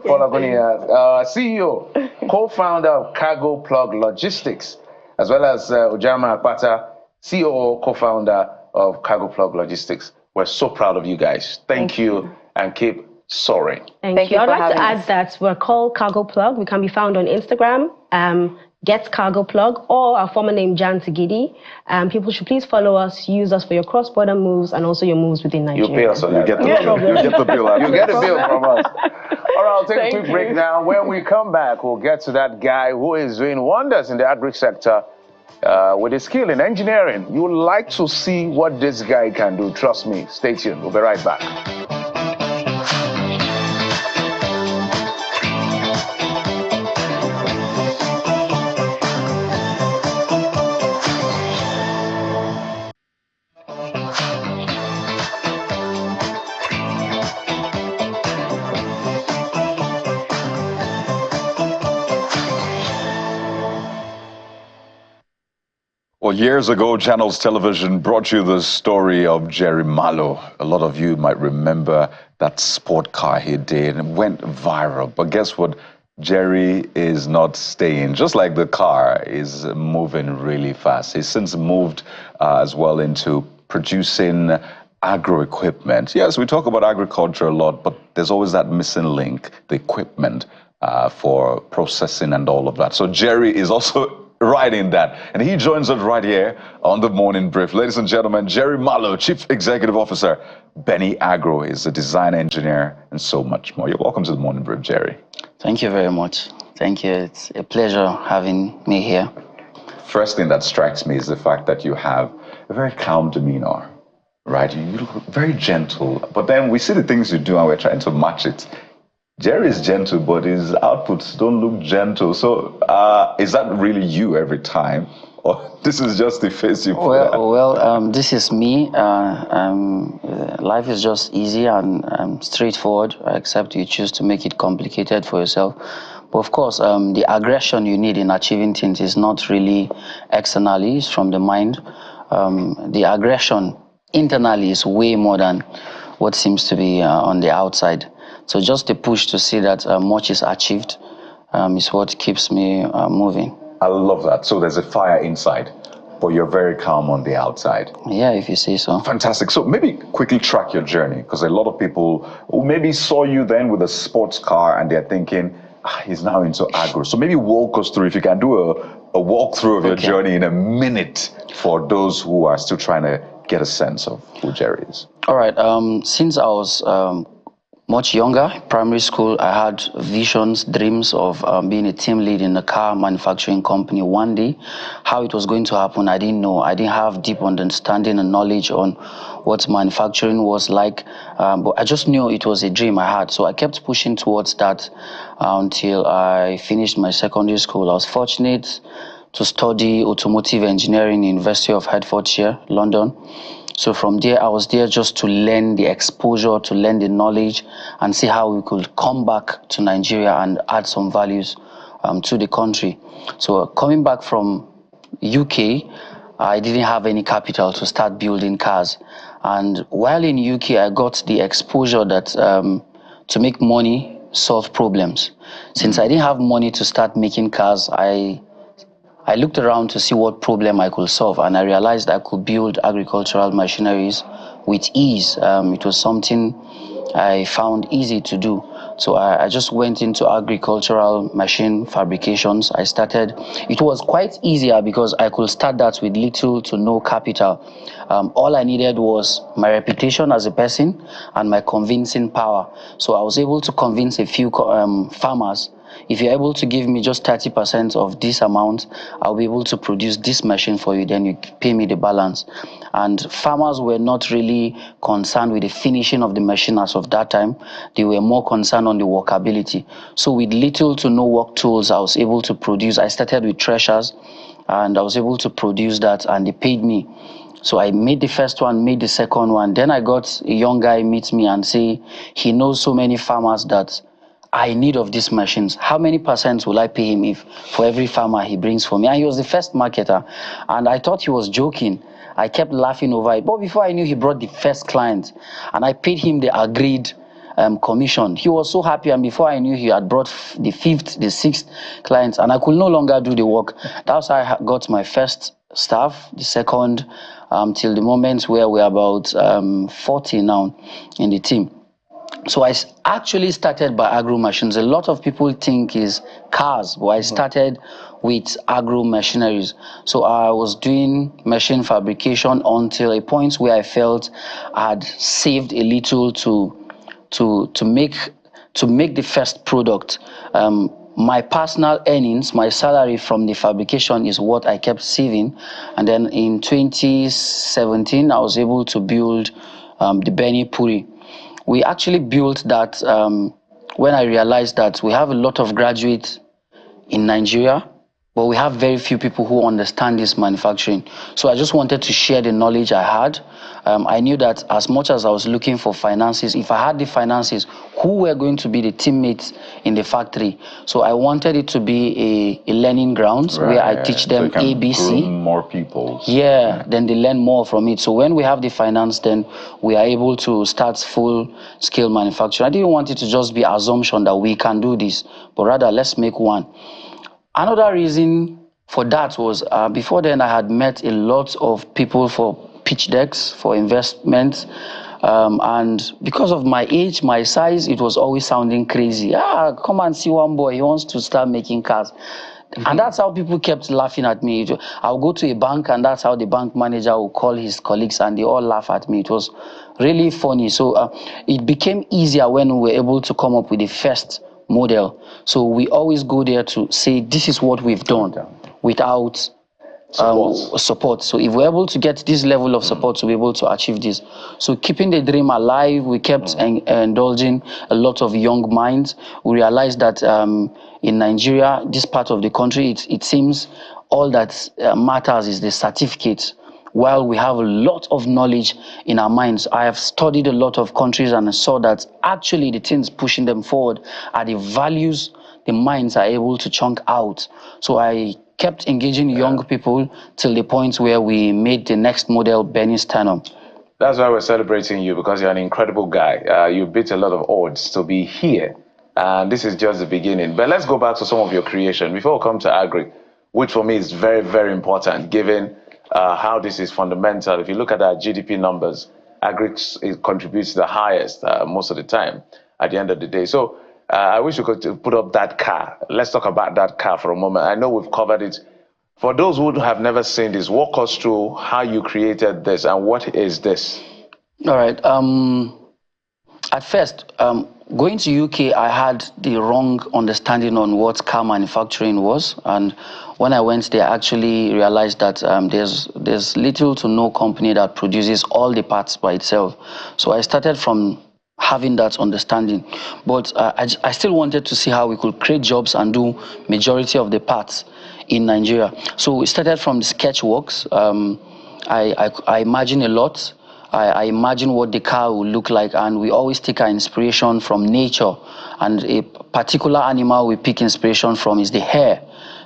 Folagonia, CEO, co-founder of Cargo Plug Logistics, as well as Ujama Akpata, COO, co-founder of Cargo Plug Logistics. We're so proud of you guys. Thank you, and keep soaring. Thank you. I'd like to add that we're called Cargo Plug. We can be found on Instagram, Get Cargo Plug, or our former name, Jan Tigidi. People should please follow us, use us for your cross-border moves and also your moves within Nigeria. You pay us, so you get the bill. You get the bill. You get a bill from us. All right, I'll take a quick break now. When we come back, we'll get to that guy who is doing wonders in the agri sector with his skill in engineering. You'll like to see what this guy can do. Trust me. Stay tuned. We'll be right back. Well, years ago, Channels Television brought you the story of Jerry Mallo. A lot of you might remember that sport car he did and went viral. But guess what? Jerry is not staying. Just like the car is moving really fast. He's since moved as well into producing agro-equipment. Yes, we talk about agriculture a lot, but there's always that missing link, the equipment for processing and all of that. So Jerry is also riding that. And he joins us right here on the Morning Brief. Ladies and gentlemen, Jerry Mallo, Chief Executive Officer, Benny Agro, is a design engineer and so much more. You're welcome to the Morning Brief, Jerry. Thank you very much. Thank you. It's a pleasure having me here. First thing that strikes me is the fact that you have a very calm demeanor. Right, you look very gentle, but then we see the things you do and we're trying to match it. Jerry is gentle, but his outputs don't look gentle. So is that really you every time? Or this is just the face you put on? Well, this is me. Life is just easy and straightforward, except you choose to make it complicated for yourself. But of course, the aggression you need in achieving things is not really externally, it's from the mind. The aggression internally is way more than what seems to be on the outside. So just the push to see that much is achieved is what keeps me moving. I love that. So there's a fire inside, but you're very calm on the outside. Yeah, if you say so. Fantastic. So maybe quickly track your journey, because a lot of people who maybe saw you then with a sports car and they're thinking, he's now into agro. So maybe walk us through, if you can do a walkthrough of your journey in a minute for those who are still trying to get a sense of who Jerry is. All right. Since I was much younger, primary school, I had visions, dreams of being a team lead in a car manufacturing company one day. How it was going to happen, I didn't know. I didn't have deep understanding and knowledge on what manufacturing was like, but I just knew it was a dream I had. So I kept pushing towards that until I finished my secondary school. I was fortunate to study automotive engineering in the University of Hertfordshire, London. So from there, I was there just to learn the exposure, to learn the knowledge, and see how we could come back to Nigeria and add some values to the country. So coming back from UK, I didn't have any capital to start building cars. And while in UK, I got the exposure that to make money, solve problems. Since I didn't have money to start making cars, I looked around to see what problem I could solve, and I realized I could build agricultural machineries with ease. It was something I found easy to do. So I just went into agricultural machine fabrications. I started. It was quite easier because I could start that with little to no capital. All I needed was my reputation as a person and my convincing power. So I was able to convince a few farmers, if you're able to give me just 30% of this amount, I'll be able to produce this machine for you, then you pay me the balance. And farmers were not really concerned with the finishing of the machine as of that time. They were more concerned on the workability. So with little to no work tools, I was able to produce. I started with threshers, and I was able to produce that, and they paid me. So I made the first one, made the second one. Then I got a young guy meet me and say, he knows so many farmers that I need of these machines. How many percent will I pay him if for every farmer he brings for me? And he was the first marketer. And I thought he was joking. I kept laughing over it. But before I knew, he brought the first client. And I paid him the agreed commission. He was so happy. And before I knew, he had brought the fifth, the sixth clients. And I could no longer do the work. That's how I got my first staff, the second, till the moment where we're about 40 now in the team. So I actually started by agro machines. A lot of people think is cars, but I started with agro machineries. So I was doing machine fabrication until a point where I felt I had saved a little to make the first product. My personal earnings, my salary from the fabrication is what I kept saving. And then in 2017, I was able to build the Beni Puri. We actually built that when I realized that we have a lot of graduates in Nigeria, but we have very few people who understand this manufacturing. So I just wanted to share the knowledge I had. I knew that as much as I was looking for finances, if I had the finances, who were going to be the teammates in the factory? So I wanted it to be a learning ground where I teach them so you can ABC. groom more people. Yeah, then they learn more from it. So when we have the finance, then we are able to start full-scale manufacturing. I didn't want it to just be assumption that we can do this, but rather let's make one. Another reason for that was before then I had met a lot of people for pitch decks, for investments. And because of my age, my size, it was always sounding crazy. Come and see one boy, he wants to start making cars. And that's how people kept laughing at me. I'll go to a bank and that's how the bank manager will call his colleagues and they all laugh at me. It was really funny. So it became easier when we were able to come up with the first model. So we always go there to say, this is what we've done without support. So if we're able to get this level of support to be able to achieve this. So keeping the dream alive, we kept indulging a lot of young minds. We realized that in Nigeria, this part of the country, it seems all that matters is the certificate. While we have a lot of knowledge in our minds, I have studied a lot of countries and I saw that actually the things pushing them forward are the values the minds are able to chunk out. So I kept engaging young people till the point where we made the next model, Benny Stanham. That's why we're celebrating you, because you're an incredible guy. You beat a lot of odds to be here. And this is just the beginning. But let's go back to some of your creation before we come to agri, which for me is very, very important, given how this is fundamental. If you look at our GDP numbers, agri contributes the highest most of the time at the end of the day. So I wish you could put up that car. Let's talk about that car for a moment. I know we've covered it. For those who have never seen this, walk us through how you created this and what is this? All right. At first, going to UK, I had the wrong understanding on what car manufacturing was. And when I went there, I actually realized that there's little to no company that produces all the parts by itself. So I started from having that understanding. But I still wanted to see how we could create jobs and do majority of the parts in Nigeria. So we started from the sketch works. I imagine a lot. I imagine what the car will look like, and we always take our inspiration from nature. And a particular animal we pick inspiration from is the hare,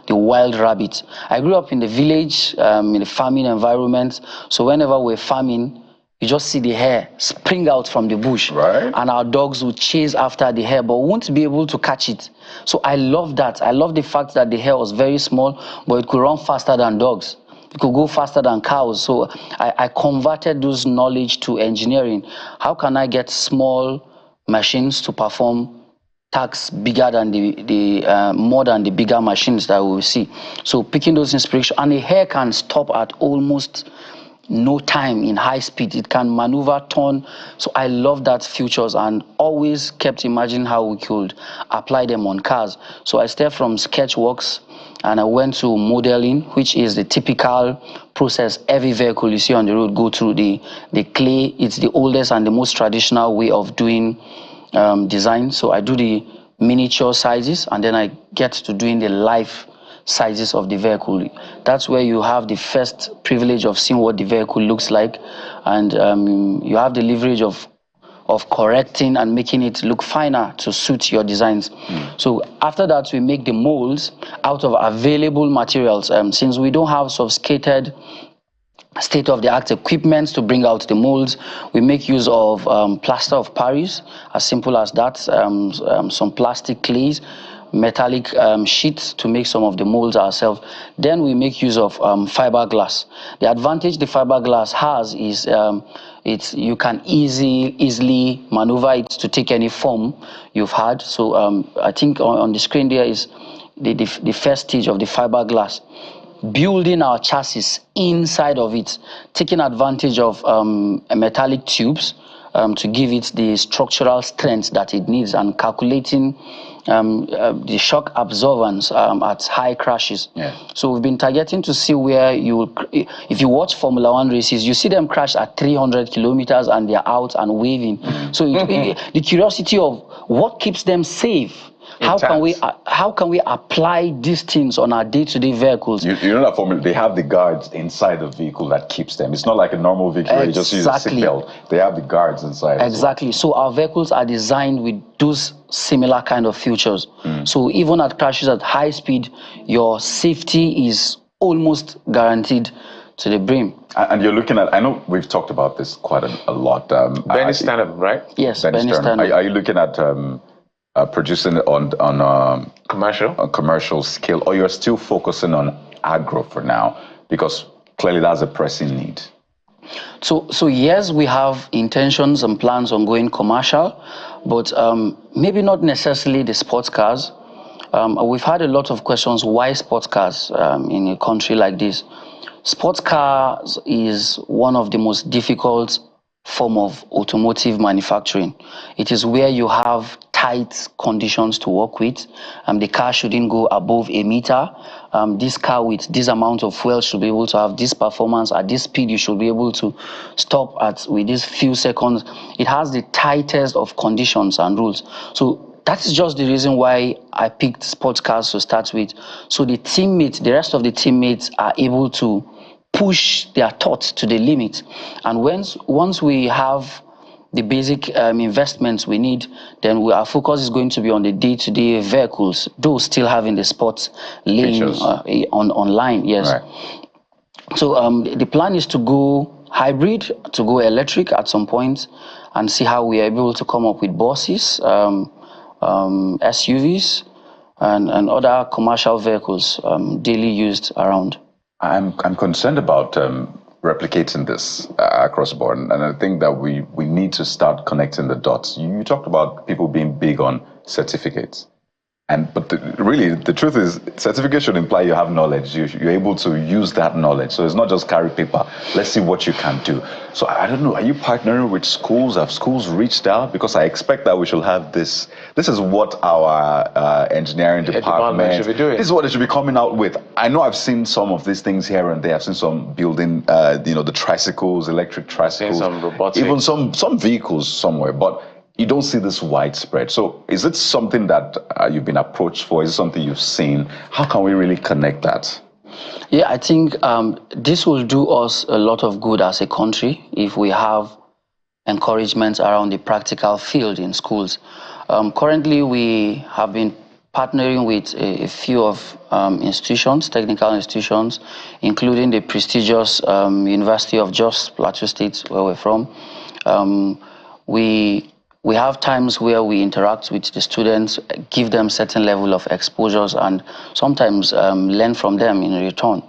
the wild rabbit. I grew up in the village, in a farming environment. So whenever we're farming, you just see the hare spring out from the bush. Right. And our dogs would chase after the hare, but won't be able to catch it. So I love that. I love the fact that the hare was very small, but it could run faster than dogs. It could go faster than cows. So I converted those knowledge to engineering. How can I get small machines to perform tasks bigger than more than the bigger machines that we will see? So picking those inspiration, and a hare can stop at almost no time in high speed. It can maneuver, turn. So I love that features and always kept imagining how we could apply them on cars. So I started from sketchworks and I went to modeling, which is the typical process every vehicle you see on the road go through. The clay, it's the oldest and the most traditional way of doing design. So I do the miniature sizes and then I get to doing the life sizes of the vehicle. That's where you have the first privilege of seeing what the vehicle looks like, and you have the leverage of correcting and making it look finer to suit your designs. So after that, we make the molds out of available materials. Since we don't have sophisticated state-of-the-art equipment to bring out the molds, we make use of plaster of Paris, as simple as that, some plastic clays, metallic sheets to make some of the molds ourselves. Then we make use of fiberglass. The advantage the fiberglass has is you can easily maneuver it to take any form you've had. So I think on the screen there is the first stage of the fiberglass. Building our chassis inside of it, taking advantage of metallic tubes to give it the structural strength that it needs, and calculating the shock absorbance at high crashes. So we've been targeting to see where if you watch Formula 1 races, you see them crash at 300 kilometers and they're out and waving. So the curiosity of what keeps them safe. How can we apply these things on our day-to-day vehicles? You know that formula, they have the guards inside the vehicle that keeps them. It's not like a normal vehicle where you just use a seatbelt. They have the guards inside. Exactly. So our vehicles are designed with those similar kind of features. So even at crashes at high speed, your safety is almost guaranteed to the brim. And you're looking at, I know we've talked about this quite a lot. Benny Stanham, right? Yes, Benny Stanham. Are you looking at producing it on commercial scale, or you're still focusing on agro for now, because clearly that's a pressing need? So yes, we have intentions and plans on going commercial, but maybe not necessarily the sports cars. We've had a lot of questions, why sports cars in a country like this? Sports cars is one of the most difficult form of automotive manufacturing. It is where you have tight conditions to work with. The car shouldn't go above a meter. This car with this amount of fuel should be able to have this performance. At this speed, you should be able to stop with these few seconds. It has the tightest of conditions and rules. So that is just the reason why I picked sports cars to start with. So the rest of the teammates are able to push their thoughts to the limit. And once we have the basic investments we need, then our focus is going to be on the day-to-day vehicles, those still having the sports lane online, yes. Right. So the plan is to go hybrid, to go electric at some point, and see how we are able to come up with buses, SUVs, and other commercial vehicles daily used around. I'm concerned about replicating this across the board, and I think that we need to start connecting the dots. You talked about people being big on certificates, but really the truth is certificate should imply you have knowledge. You're able to use that knowledge. So it's not just carry paper. Let's see what you can do. So I don't know. Are you partnering with schools? Have schools reached out? Because I expect that we should have this. This is what our engineering department should be doing. This is what they should be coming out with. I know I've seen some of these things here and there. I've seen some building, the tricycles, electric tricycles, some robotics, even some vehicles somewhere, but you don't see this widespread. So is it something that you've been approached for? Is it something you've seen? How can we really connect that? Yeah, I think this will do us a lot of good as a country if we have encouragement around the practical field in schools. Currently, we have been partnering with a few of institutions, technical institutions, including the prestigious University of Jos, Plateau State, where we're from. We have times where we interact with the students, give them certain level of exposures, and sometimes learn from them in return.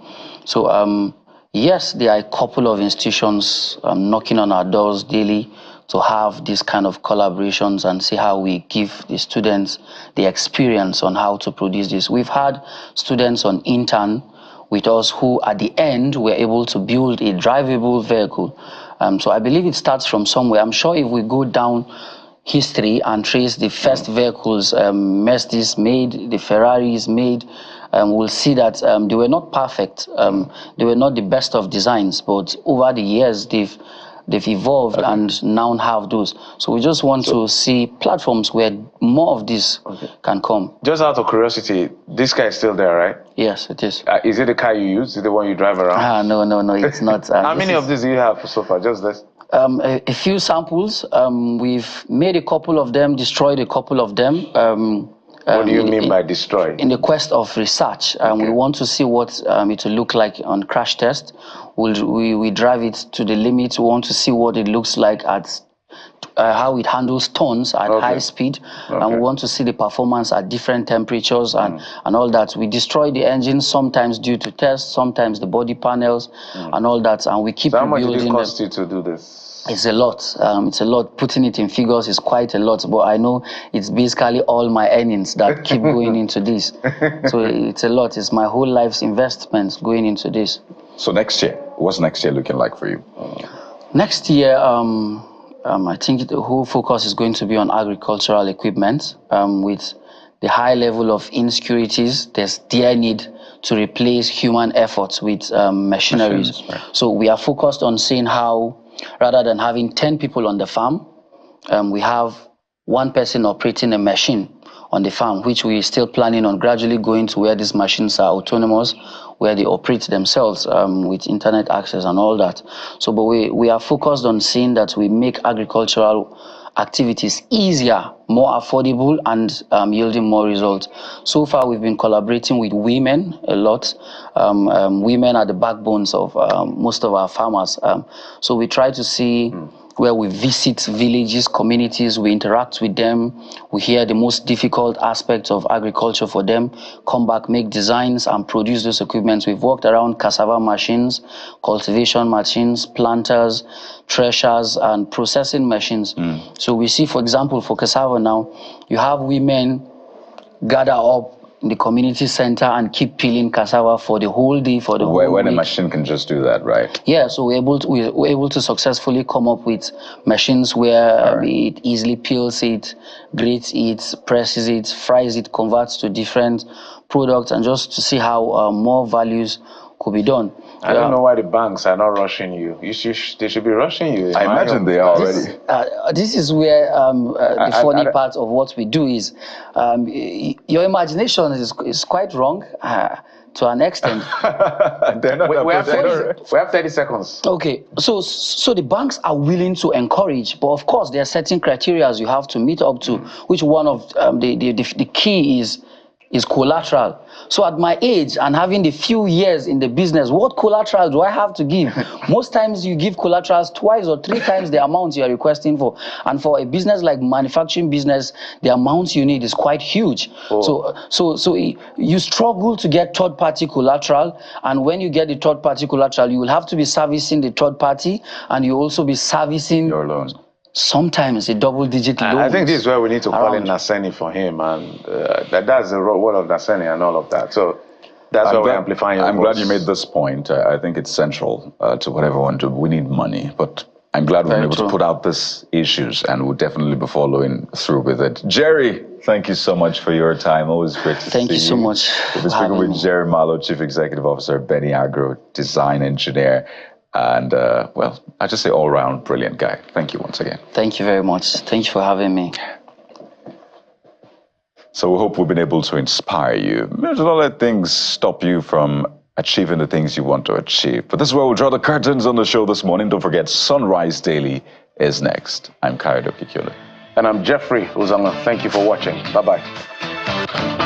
So yes, there are a couple of institutions knocking on our doors daily to have this kind of collaborations and see how we give the students the experience on how to produce this. We've had students on intern with us who at the end were able to build a drivable vehicle. So I believe it starts from somewhere. I'm sure if we go down history and trace the first vehicles Mercedes made, the Ferraris made, we'll see that they were not perfect. They were not the best of designs, but over the years they've evolved and now have those. So we just want to see platforms where more of this can come. Just out of curiosity, this car is still there, right? Yes, it is. Is it the car you use? Is it the one you drive around? No, it's not. How many of these do you have so far? Just this? A few samples. We've made a couple of them, destroyed a couple of them. What do you mean by destroy? In the quest of research, we want to see what it will look like on crash test. We drive it to the limit. We want to see what it looks like at how it handles turns at high speed, and we want to see the performance at different temperatures and all that. We destroy the engine sometimes due to tests, sometimes the body panels and all that, and we keep rebuilding them. How much did it cost you to do this? It's a lot. It's a lot. Putting it in figures is quite a lot, but I know it's basically all my earnings that keep going into this. So it's a lot. It's my whole life's investments going into this. So next year, what's next year looking like for you? Next year, I think the whole focus is going to be on agricultural equipment. With the high level of insecurities, there's their need to replace human efforts with machineries. So we are focused on seeing how, rather than having 10 people on the farm, we have one person operating a machine on the farm, which we're still planning on gradually going to where these machines are autonomous, where they operate themselves with internet access and all that. So, but we are focused on seeing that we make agricultural activities easier, more affordable, and yielding more results. So far, we've been collaborating with women a lot. Women are the backbones of most of our farmers. So we try to see where we visit villages, communities, we interact with them, we hear the most difficult aspects of agriculture for them, come back, make designs, and produce those equipments. We've worked around cassava machines, cultivation machines, planters, threshers, and processing machines. So we see, for example, for cassava now, you have women gather up in the community center and keep peeling cassava for the whole day, for the whole week. When a machine can just do that, right? Yeah, so we're able to successfully come up with machines where it easily peels it, grates it, presses it, fries it, converts to different products, and just to see how more values could be done. I don't know why the banks are not rushing you. They should be rushing you. I imagine they are already. This is where the funny part of what we do is, your imagination is quite wrong to an extent. we have 30 seconds. Okay, so the banks are willing to encourage, but of course there are certain criteria you have to meet up to, which one of the key is collateral. So at my age and having the few years in the business, what collateral do I have to give? Most times you give collaterals twice or three times the amount you are requesting for. And for a business like manufacturing business, the amount you need is quite huge. Oh. So you struggle to get third-party collateral, and when you get the third-party collateral, you will have to be servicing the third party, and you also be servicing your loan. Sometimes a double-digit loan. I think this is where we need to call in Naseni for him, and that's the role of Naseni and all of that. So that's why we're amplifying your I'm voice. glad you made this point. I think it's central to what everyone do. We need money, but I'm glad we're able to put out these issues, and we'll definitely be following through with it. Jerry, thank you so much for your time. Always great to see you. Thank you so much. We've been speaking with Jerry Mallo, Chief Executive Officer, Benny Agro, Design Engineer. And, well, I just say all-round brilliant guy. Thank you once again. Thank you very much. Thank you for having me. So we hope we've been able to inspire you. Don't let things stop you from achieving the things you want to achieve. But this is where we'll draw the curtains on the show this morning. Don't forget, Sunrise Daily is next. I'm Kayode Okikule. And I'm Jeffrey Uzama. Thank you for watching. Bye-bye.